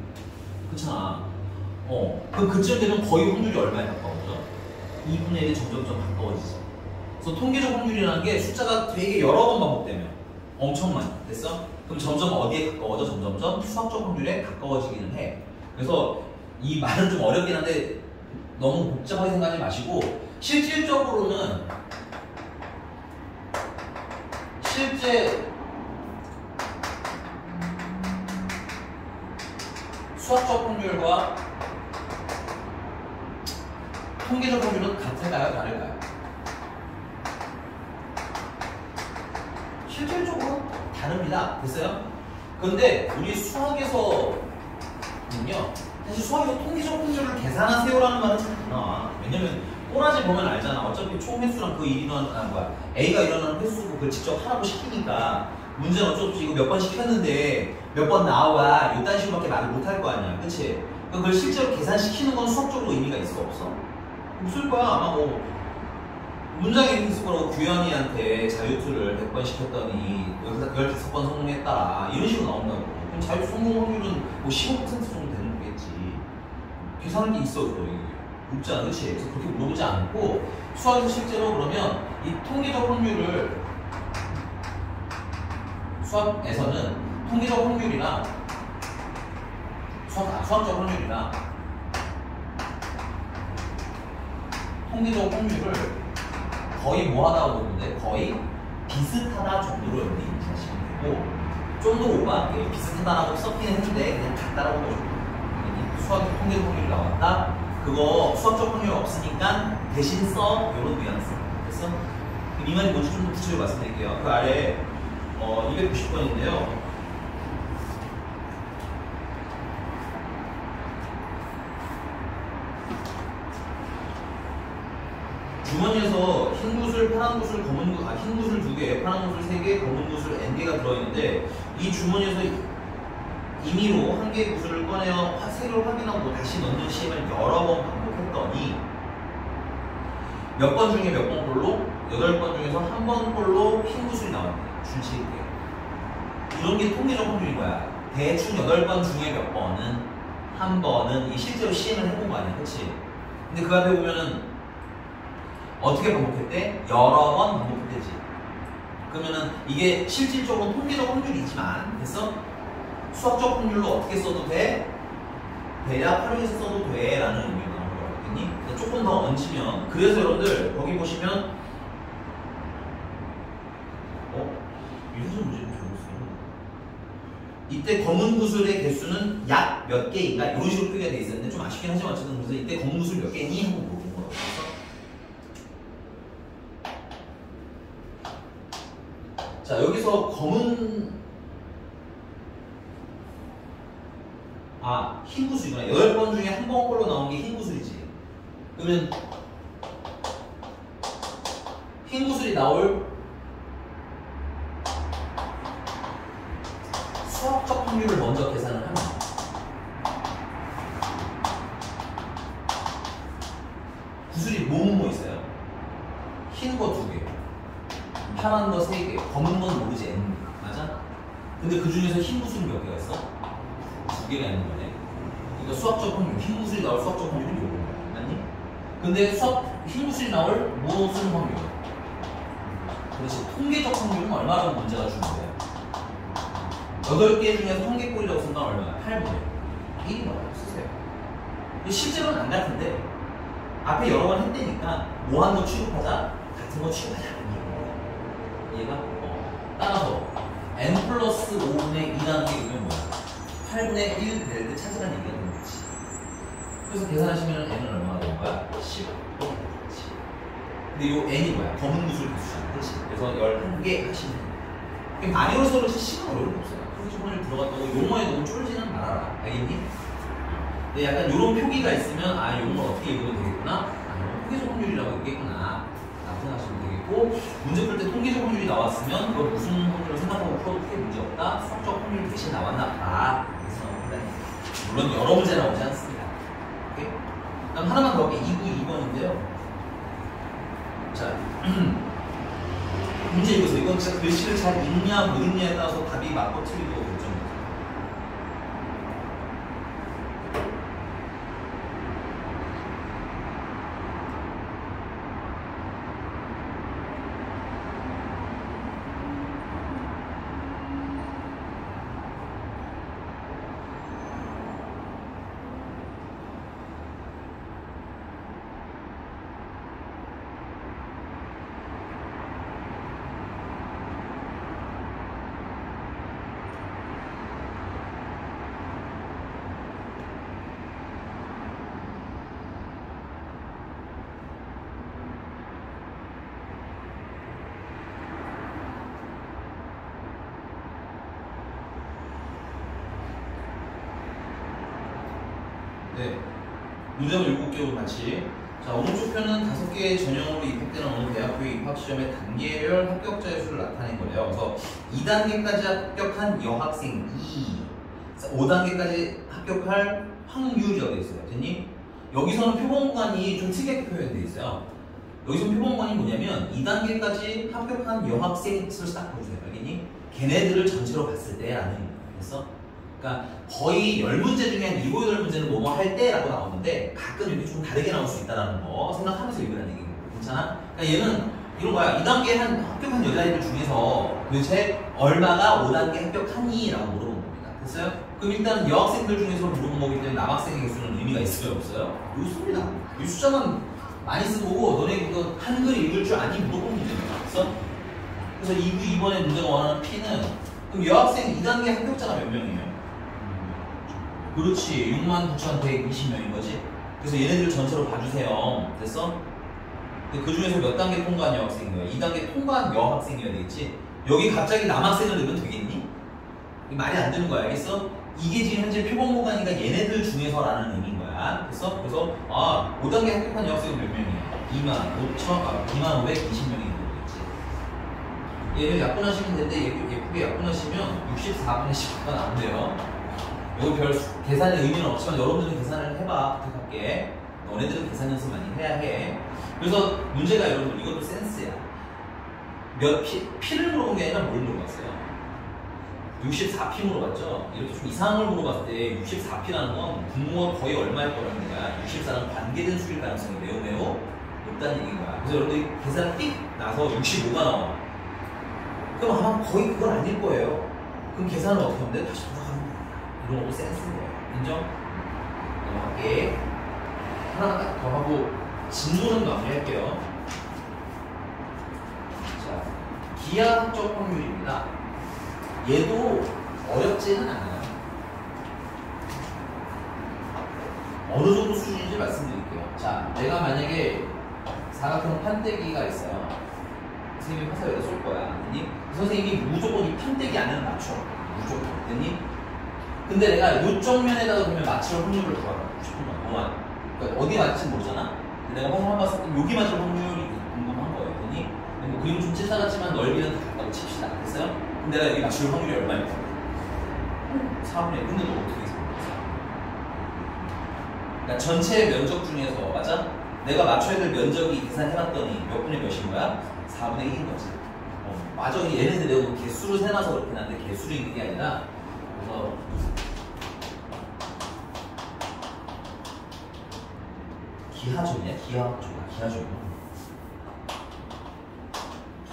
그렇잖아. 그럼 그쯤 되면 거의 확률이 얼마에 가까워져? 2분의 1이 점점점 가까워지지. 그래서 통계적 확률이라는 게 숫자가 되게 여러 번 반복되면 엄청 많이 됐어? 그럼 점점 어디에 가까워져? 점점점 수학적 확률에 가까워지기는 해. 그래서 이 말은 좀 어렵긴 한데 너무 복잡하게 생각하지 마시고 실질적으로는 실제 수학적 확률과 통계적 확률은 같을까요? 다를까요? 실질적으로 다릅니다. 됐어요? 근데 우리 수학에서는요 사실 수학에서 통계적 확률을 계산하세요라는 말은 잘 안 나와. 왜냐면 꼬라지 보면 알잖아. 어차피 총 횟수랑 그 일이 일어나는 거야. A가 일어나는 횟수고 그걸 직접 하라고 시키니까 문제는 어쩔 수 없이 이거 몇 번 시켰는데 몇 번 나와 이딴 식으로밖에 말을 못 할 거 아니야. 그치? 그걸 실제로 계산시키는 건 수학적으로 의미가 있어? 없어? 없을 거야. 아마 문장에 있을 거라고. 규현이한테 자유투를 100번 시켰더니 여기서 15번 성공했다 이런 식으로 나온다고. 그럼 자유투 성공 확률은 15% 정도 되는 거겠지. 계산할 게 있어. 묻지 않아. 그치? 그래서 그렇게 물어보지 않고 수학에서 실제로 그러면 이 통계적 확률을 수학에서는 통계적 확률이나 수학적 확률이나 통계적 확률을 거의 뭐하다고 보는데 거의 비슷하다 정도로 인지하시면 되고 좀 더 오버할게. 비슷하다라고 썼긴 했는데 그냥 같다라고 보시면 수학적 통계 확률이 나왔다. 그거 수학적 확률 없으니까 대신 써. 이런 뉘앙스. 됐어? 이 말이 뭔지 좀 더 구체적으로 말씀드릴게요. 그 아래 290번인데요. 주머니에서 흰 구슬, 파란 구슬, 검은 구슬, 흰 구슬 2개, 파란 구슬 3개, 검은 구슬 N개가 들어있는데 이 주머니에서 임의로 한 개의 구슬을 꺼내어 세로를 확인하고 다시 넣는 시험을 여러 번 반복했더니 몇 번 중에 몇 번 꼴로? 8번 중에서 한 번 꼴로 흰 구슬이 나왔네요. 준치일게요. 이런 게 통계적 확률인 거야. 대충 8번 중에 몇 번은 한 번은 이 실제로 시행을 해본 거 아니야. 그치? 근데 그 앞에 보면은 어떻게 반복했대? 여러 번 반복했대지. 그러면은 이게 실질적으로 통계적 확률이지만 됐어? 수학적 확률로 어떻게 써도 돼? 대략 활용해서 써도 돼 라는 의미가 나온 거 알겠니? 조금 더 얹히면 그래서 여러분들 거기 보시면 유수 문제 좀 적었어요. 이때 검은 구슬의 개수는 약 몇 개인가? 이런 식으로 표기가 돼 있었는데 좀 아쉽긴 하지만 어쨌든 그래서 이때 검은 구슬 몇 개니? 하고 물어본 거라고. 자, 여기서 검은 흰 구슬이구나. 8번 중에 한 번 꼴로 나온 게 흰 구슬이지. 그러면 흰 구슬이 나올 수학적 확률을 먼저 계산을 하면 구슬이 뭐 있어요? 흰 거 2개, 파란 거 3개, 검은 건 모르지. N. 맞아? 근데 그 중에서 흰 구슬은 몇 개가 있어? 2개가 있는 거네. 그러니까 수학적 확률, 흰 구슬이 나올 수학적 확률은 요거. 맞니? 근데 흰 구슬이 나올 무엇을 확률? 그렇지. 통계적 확률은 얼마라고 문제가 주는 거야? 8개 중에서 통계꼴이라고 쓴 건 얼마야? 8분의 1인 거라고 쓰세요. 실제로는 안 같은데 앞에 여러 번 했다니까 뭐한 거 취급하자, 같은 거 취급하자. 얘가 따라서 n 플러스 5분의 2라는 게 이건 뭐야? 8분의 1 될 때 찾으라는 얘기가 되는 거지. 그래서 계산하시면 n은 얼마가 되는 거야? 10. 그렇지. 근데 이 n이 뭐야? 검은 구슬 개수잖아. 그렇지. 그래서 11개 하시면 돼. 많이 올라서 그렇지 시간 어려운 거 없어요. 통계적 확률 들어갔다고 용어에 너무 쫄지는 말아라. 알겠니? 근데 약간 이런 표기가 있으면 용어를 어떻게 읽으면 되겠구나? 통계적 확률이라고 읽겠구나. 라고 생각하시면 되겠고, 문제 풀 때 통계적 확률이 나왔으면 그걸 무슨 확률을 생각하고 풀어도 크게 문제 없다. 수학적 확률이 대신 나왔나 보다. 물론 여러 문제 나오지 않습니다. 오케이? 그럼 하나만 더 할게요. 292번인데요. 자, 문제 읽으세요. 이건 진짜 글씨를 잘 읽냐 못 읽냐에 따라서 답이 맞고 틀리고 결정돼요. 네, 문제를 7개로 같이. 자, 오른쪽 표는 5개의 전형으로 입학되는 어느 대학교의 입학시험의 단계별 합격자의 수를 나타낸 거예요. 그래서 2단계까지 합격한 여학생 2, 5단계까지 합격할 확률이라고 되어 있어요. 됐니? 여기서는 표본관이 좀 특이하게 표현되어 있어요. 여기서 표본관이 뭐냐면 2단계까지 합격한 여학생 수를 딱 보세요. 알겠니? 걔네들을 전체로 봤을 때 라는 의미예요. 됐어? 그러니까 거의 10문제 중에 한 7, 8문제는 뭐뭐 할 때라고 나오는데 가끔 이렇게 좀 다르게 나올 수 있다는 거 생각하면서 읽으라는 얘기예요. 괜찮아? 그러니까 얘는 이런 거야. 2단계 합격한 여자애들 중에서 도대체 얼마가 5단계 합격하니? 라고 물어본 겁니다. 됐어요? 그럼 일단 여학생들 중에서 물어본 거기 때문에 남학생의 개수는 의미가 있어요? 없어요? 있습니다. 이 숫자만 많이 쓰고 너네 이거 한글 읽을 줄 아니? 물어본 문제입니다. 됐어? 그래서 2번에 문제가 원하는 P는 그럼 여학생 2단계 합격자가 몇 명이에요? 그렇지. 69,120명인 거지. 그래서 얘네들 전체로 봐주세요. 됐어? 그 중에서 몇 단계 통과한 여학생인 거야? 2단계 통과한 여학생이어야 되겠지? 여기 갑자기 남학생을 넣으면 되겠니? 이게 말이 안 되는 거야. 알겠어? 이게 지금 현재 표본공간이니까 얘네들 중에서라는 의미인 거야. 됐어? 그래서 5단계 합격한 여학생은 몇 명이야? 25,520명이 얘를 약분하시면 되는데 예쁘게 약분하시면 64분의 19가 나온대요. 이거 별 계산의 의미는 없지만 여러분들은 계산을 해봐. 부탁할게. 너네들은 계산 연습 많이 해야 해. 그래서 문제가 여러분들 이것도 센스야. P를 물어본 게 아니라 뭘 물어봤어요? 64P 물어봤죠? 이렇게 좀 이상한 걸 물어봤을 때 64P라는 건 분모가 거의 얼마일 거라는 거야. 64는 관계된 수일 가능성이 매우 높다는 얘기인 거야. 그래서 여러분들이 계산을 띡 나서 65가 나와. 그럼 아마 거의 그건 아닐 거예요. 그럼 계산을 어떻게 하면 돼? 다시 돌아가는 거야. 이런 것도 센스인 거예요. 인정? 넘어갈게. 하나 딱 더 하고 진도는 마무리할게요. 자, 기하학적 확률입니다. 얘도 어렵지는 않아요. 어느 정도 수준인지 말씀드릴게요. 자, 내가 만약에 사각형 판때기가 있어요. 선생님이 화살에다 쏠 거야. 됐니? 선생님이 무조건 이 판때기 안에는 맞춰. 무조건. 됐니? 근데 내가 이쪽 면에다가 그러면 맞출 확률을 구하고 싶은 거야. 뭐만. 그러니까 어디 맞을지 모르잖아? 근데 내가 화살 봤을 때 여기 맞을 확률이 궁금한 거예요. 됐니? 뭐 그림 좀 찢어졌지만 넓이는 다 같다고 칩시다. 됐어요? 근데 내가 여기 맞출 확률이 얼마일까? 4분의 1. 근데 너 어떻게 생각했어? 그러니까 전체 면적 중에서, 맞아? 내가 맞춰야 될 면적이 계산해봤더니 몇 분의 몇인 거야? 4분의 1인 거지. 맞아. 얘네들 내가 개수를 세놔서 그렇긴 한데 개수를 있는 게 아니라, 그래서 기하적이냐? 기하적.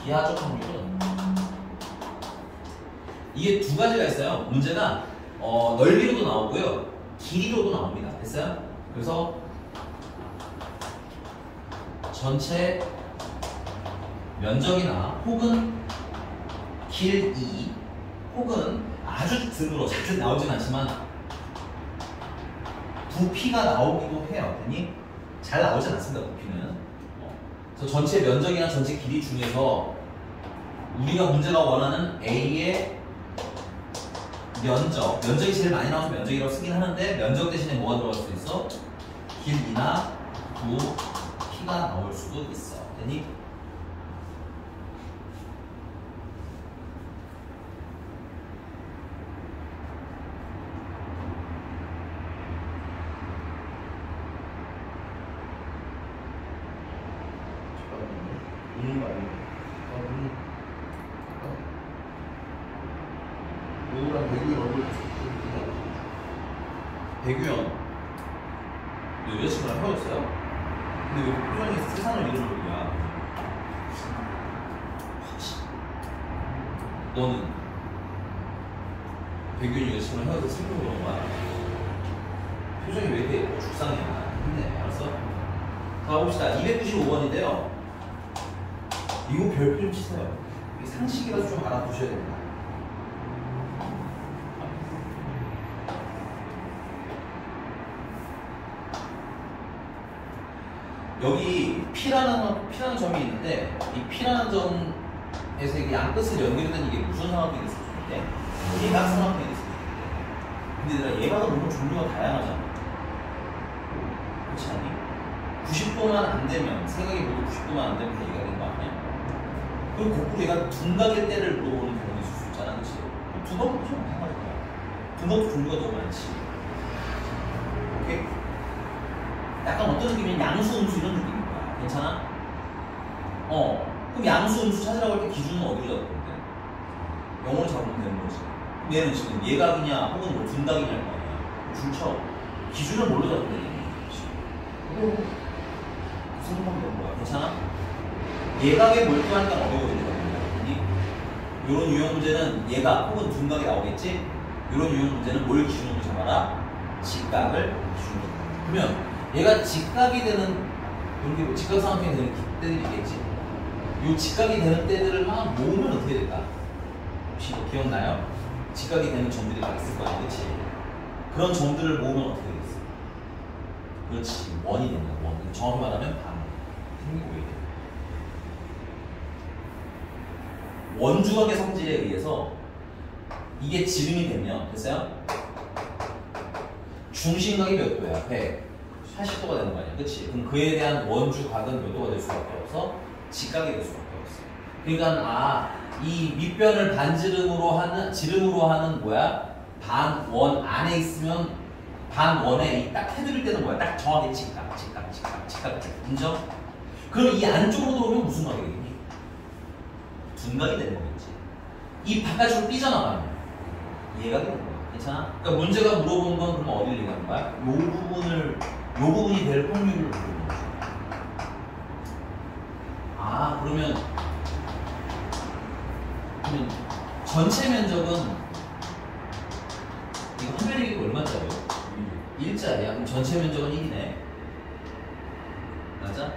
기하적 확률은 이게 두 가지가 있어요. 문제가 넓이로도 나오고요, 길이로도 나옵니다. 됐어요? 그래서 전체 면적이나 혹은 길이 혹은 아주 드물어 자주 나오진 않지만 부피가 나오기도 해요. 됐니? 잘 나오진 않습니다. 부피는. 그래서 전체 면적이나 전체 길이 중에서 우리가 문제가 원하는 A의 면적이 제일 많이 나와서 면적이라고 쓰긴 하는데 면적 대신에 뭐가 들어갈 수도 있어? 길이나 부피가 나올 수도 있어. 됐니? 있는 거 아니에요? 누구랑 배규현 얼굴 배규현 여자친구랑 헤어졌어요? 근데 왜 표정이 세상을 잃은 거야? 너는 배규현이 여자친구랑 헤어져서 슬픈 그런 거야? 표정이 왜 이렇게 죽상이야? 힘내. 알았어? 자, 봅시다. 295번인데요. 이거 별표 좀 치세요. 이 상식이라서 좀 알아두셔야 됩니다. 여기 P라는 점이 있는데 이 P라는 점에서 이게 양끝을 연결된 이게 무슨 삼각형이 있을 수 있는데 예각 삼각형이 있을 수 있는데 근데 내가 예각은 너무 종류가 다양하잖아. 그렇지 않니? 90도만 안 되면 생각이 모두 90도만 안 되면 다 예각인 거 아니야? 그리고 거꾸로 얘가 둔각일 때를 물어보는 경우가 있을 수 있잖아. 그치? 둔각도 좀 마찬가지야. 둔각도 종류가 너무 많지. 오케이? 약간 어떤 느낌이면 양수, 음수 이런 느낌인 거야. 괜찮아? 그럼 양수, 음수 찾으라고 할 때 기준은 어디로 잡을 건데? 영어로 잡으면 되는 거지. 그럼 얘는 지금 예각이냐 혹은 뭐 둔각이냐 할 거 아니야. 줄쳐. 기준을 뭘로 잡으면 되니? 생각하면 되는 거야. 괜찮아? 예각에 몰두하니까 어려워지거든요. 이런 유형 문제는 예각 혹은 둔각이 나오겠지? 이런 유형 문제는 뭘 기준으로 잡아라? 직각을 기준으로. 그러면 얘가 직각이 되는 이렇게 뭐 직각 삼각형이 되는 때들이 있겠지? 이 직각이 되는 때들을 막 모으면 어떻게 될까? 혹시 뭐 기억나요? 직각이 되는 점들이 막 있을 거야, 그렇지? 그런 점들을 모으면 어떻게 되겠어? 그렇지, 원이 된다. 원. 정확히 말하면 반. 생기고 돼. 원주각의 성질에 의해서 이게 지름이 되면 됐어요? 중심각이 몇 도야? 180도가 되는 거 아니야? 그치? 그럼 그에 대한 원주각은 몇 도가 될 수밖에 없어? 직각이 될 수밖에 없어. 그러니까 이 밑변을 지름으로 하는 뭐야? 반원 안에 있으면 반원에 딱 해드릴 때는 뭐야? 딱 정확히 직각. 인정? 그럼 이 안쪽으로 들어오면 무슨 각이 되겠니? 둔각이 되는 거겠지. 이 바깥으로 삐져나가면 이해가 되는 거야. 괜찮아? 그러니까 문제가 물어보는 건 그럼 어디를 얘기하는 거야? 요 부분이 될 확률을 물어보는 거지. 그러면 전체 면적은 이거 한 면이니까 얼마짜리요? 1짜리야. 그럼 전체 면적은 1이네. 맞아?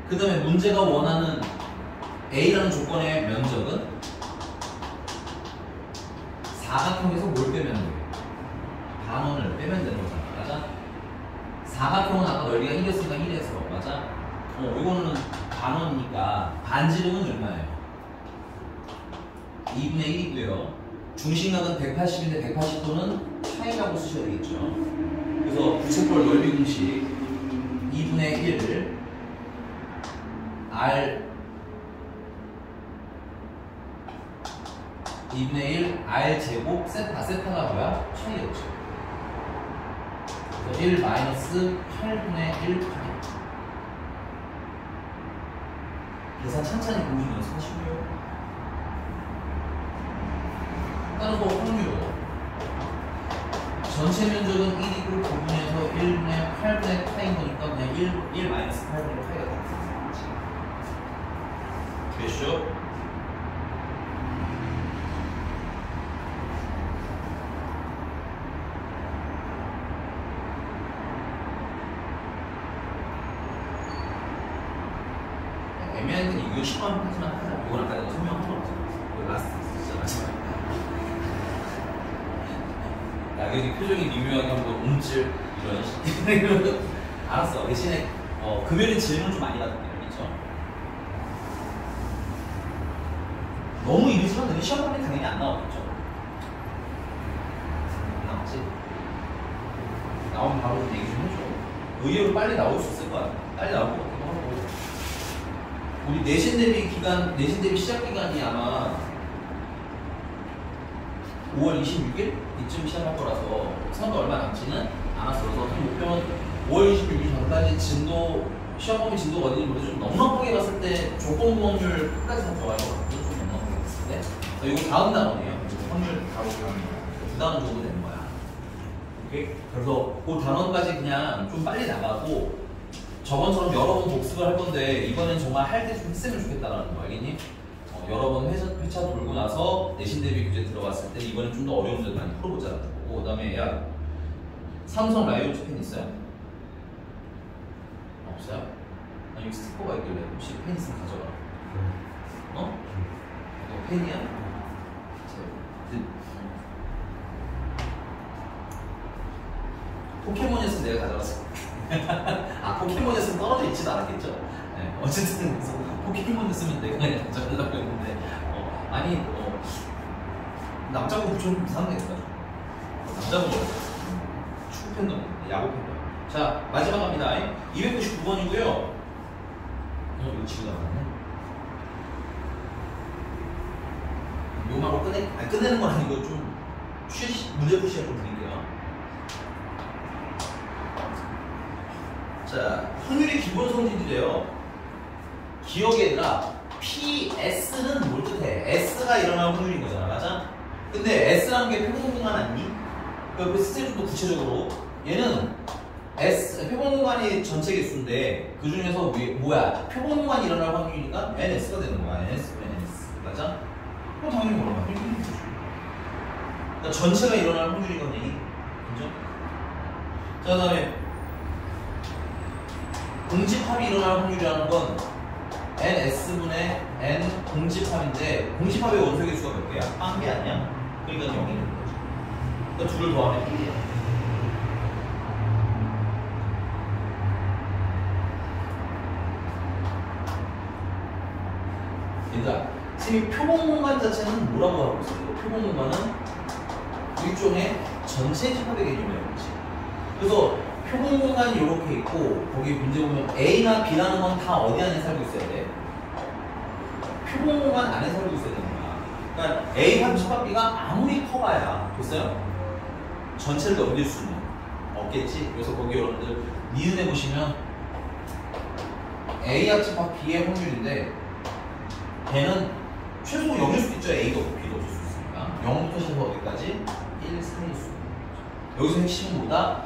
그 다음에 문제가 원하는 A라는 조건의 면적은 사각형에서 뭘 빼면 돼? 반원을 빼면 되는 거잖아. 맞아? 사각형은 아까 넓이가 1이었으니까 1에서 맞아? 이거는 반원이니까 반지름은 얼마예요? 2분의 1이고요. 중심각은 180인데 180도는 파이라고 쓰셔야 되겠죠. 그래서 부채꼴 넓이 공식 2분의 1 R 2분의 1 R 제곱 세타가 뭐야? 파이였죠. 그래서 1 마이너스 8분의 1 파이. 계산 찬찬히 보시면 사시고요. 따라서 확률 전체 면적은 1이고 부분에서 1분의 8분의 파인 거니까 그냥 1 마이너스 8분의 파이가 됩니다. 됐죠? 애매한 건 이거 10만 하지만 하자. 이건 아까 내가 설명한 거 같아. 이거 라스트 진짜 마지막. 낙연이 표정이 미묘하게 하면 움찔 이런 알았어. 대신에 금요일에 질문 좀 많이 받을게요. 그렇죠? 너무 이르지만 근데 시험관에 당연히 안 나오겠죠. 안 나오지? 나오면 바로 얘기 좀 해줘. 의외로 빨리 나올 수 있을 것 같아. 빨리 나올 것 같기도 하고. 우리 내신 대비 시작 기간이 아마 5월 26일 이쯤 시작할 거라서 선거 얼마 남지는 않았어. 그래서 목표는 5월 26일 전까지 시험 범위 진도가 어딘지 모르겠는데 좀 넉넉하게 봤을 때 조건 확률 끝까지 다 들어갈 것 같아요. 좀 넉넉하게 봤을 때. 이거 다음 단원이에요. 확률 바로 두 단원 정도 되는 거야. 오케이? 그래서 그 단원까지 그냥 좀 빨리 나가고 저번처럼 여러 번 복습을 할 건데 이번엔 정말 할 때 좀 했으면 좋겠다라는 거 알겠니? 여러 번 회차 돌고 나서 내신 대비 교재 들어갔을 때 이번엔 좀 더 어려운 문제들 많이 풀어보자는 거고. 그 다음에 야 삼성 라이오즈 펜 있어요? 없어요? 아니 여기 스티커가 있길래 혹시 펜 있으면 가져가. 너 펜이야? 포켓몬이었으면 내가 가져갔어. 포켓몬이었으면 떨어져 있지도 않았겠죠? 네, 어쨌든 그래서 포켓몬이었으면 내가 그냥 가져가려고 했는데 남자분 좀 이상하게 돼가지고 남자분 축구팬도 야구팬도. 자 마지막 갑니다. 299번이고요. 이거 지금 나왔네. 요마로 끝내는 건 아니고 좀 문제 푸시를 좀 드릴게요. 자, 확률이 기본 성질이래요. 기억에 얘들아, PS는 뭘 뜻해? S가 일어나는 확률인 거잖아, 맞아? 근데 S라는 게 표본공간 아니니? 그러니까 스텝 좀 더 구체적으로 얘는 표본공간이 전체 개수인데 그 중에서 뭐야? 표본공간이 일어날 확률이니까 NS가 되는 거야. NS, 맞아? 그럼 당연히 뭐라 말 그러니까 전체가 일어날 확률이거든. 인정? 자, 그 다음에 공집합이 일어날 확률이라는 건 NS분의 N 공집합인데 공집합의 원소 개수가 몇 개야? 1개 아니야? 그러니까 0이 되는 거지. 그러니까 둘을 더하면 1이야. 그러니까 선생님이 표본 공간 자체는 뭐라고 하고 있어요? 표본 공간은 일종의 전체 집합의 개념이라고 그러지. 그래서 표본 공간이 이렇게 있고 거기 문제 보면 A나 B라는 건 다 어디 안에 살고 있어야 돼? 표본 공간 안에 살고 있어야 되는 거야. 그러니까 A 합집합 B가 아무리 커봐야 됐어요? 전체를 넘길 수는 없겠지. 그래서 거기 여러분들 니은에 보시면 A 합집합 B의 확률인데 걔는 최소 0일 수도 있죠. A도 없고 B도 없을 수 있으니까 0부터 시작해서 어디까지? 1 사이일 수 있는 거죠. 여기서 핵심은 뭐다?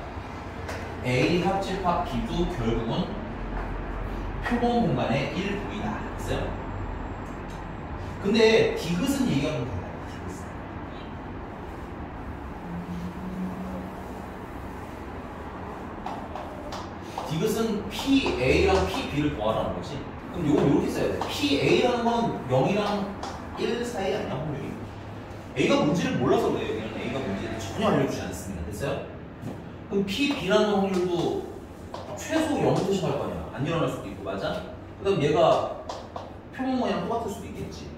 A 합집합 B도 결국은 표본 공간의 일부이다. 됐어요? 근데 디귿은 얘기가 좀 달라요. 디귿은 PA랑 PB를 더하라는 거지. 그럼 이건 이렇게 써야 돼. PA라는 건 0이랑 1 사이 아니야, 확률이. A가 뭔지를 몰라서 그래요. 여기는 A가 뭔지를 전혀 알려주지 않습니다. 됐어요? 그럼 PB라는 확률도 최소 0부터 시작할 거 아니야. 안 일어날 수도 있고, 맞아? 그 다음 얘가 표본 모양 똑같을 수도 있겠지.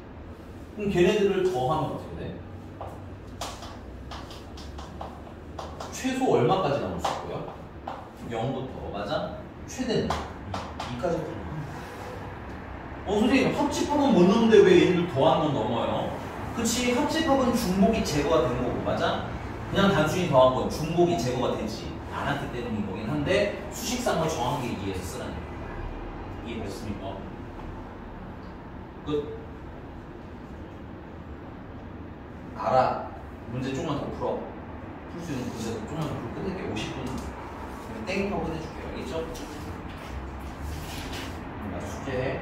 그럼 걔네들을 더하면 어떻게 돼? 최소 얼마까지 나올 수 있고요? 0부터, 맞아? 최대는 2까지. 선생님, 합집합은 못 넣는데 왜 얘를 더하는 건 넘어요? 그치, 합집합은 중복이 제거가 되는 거고, 맞아? 그냥 단순히 더한 건 중복이 제거가 되지 않았기 때문인 거긴 한데 수식상을 정확하게 이해해서 쓰라는 거예요. 이해되셨습니까? 끝. 알아. 문제 조금만 더 풀어. 풀 수 있는 문제 조금만 더 풀어. 끝낼게. 50분. 땡하고 끝내줄게요. 알겠죠? 숙제.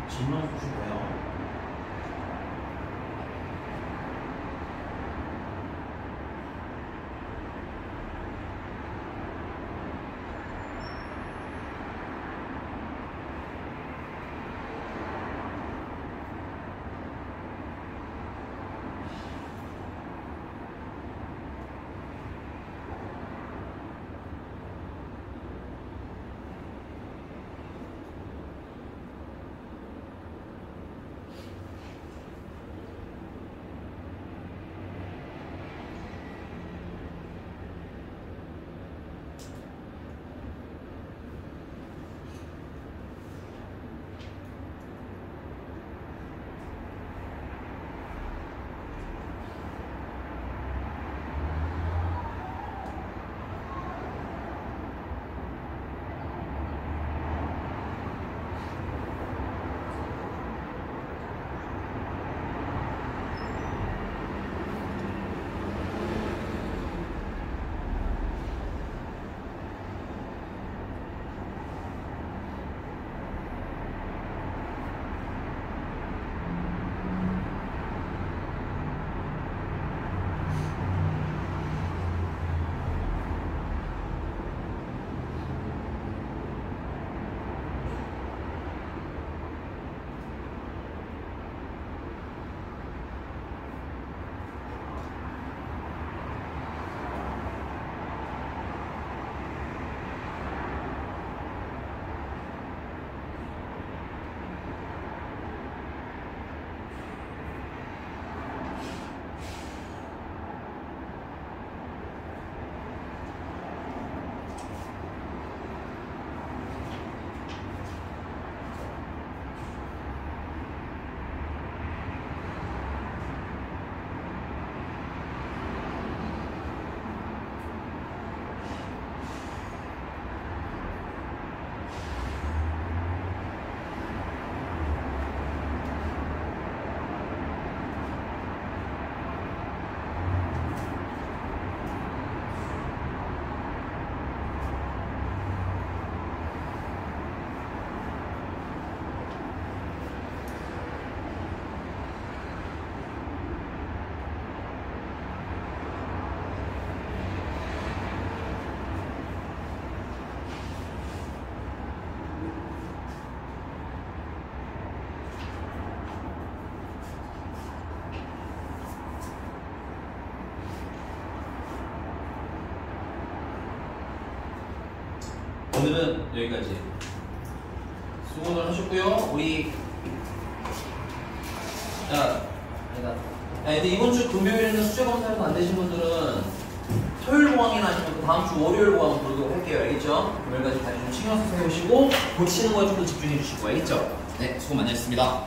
질문 주시고요. 오늘은 여기까지 수고들 하셨고요. 우리 근데 이번 주 금요일에는 수제 검사가 안 되신 분들은 토요일 보강이나 아니면 그 다음 주 월요일 보강 보도록 할게요. 알겠죠? 금요일까지 다시 좀 신경 써서 해보시고 고치는 거에 좀 더 집중해 주시고 알겠죠? 네, 수고 많이 하셨습니다.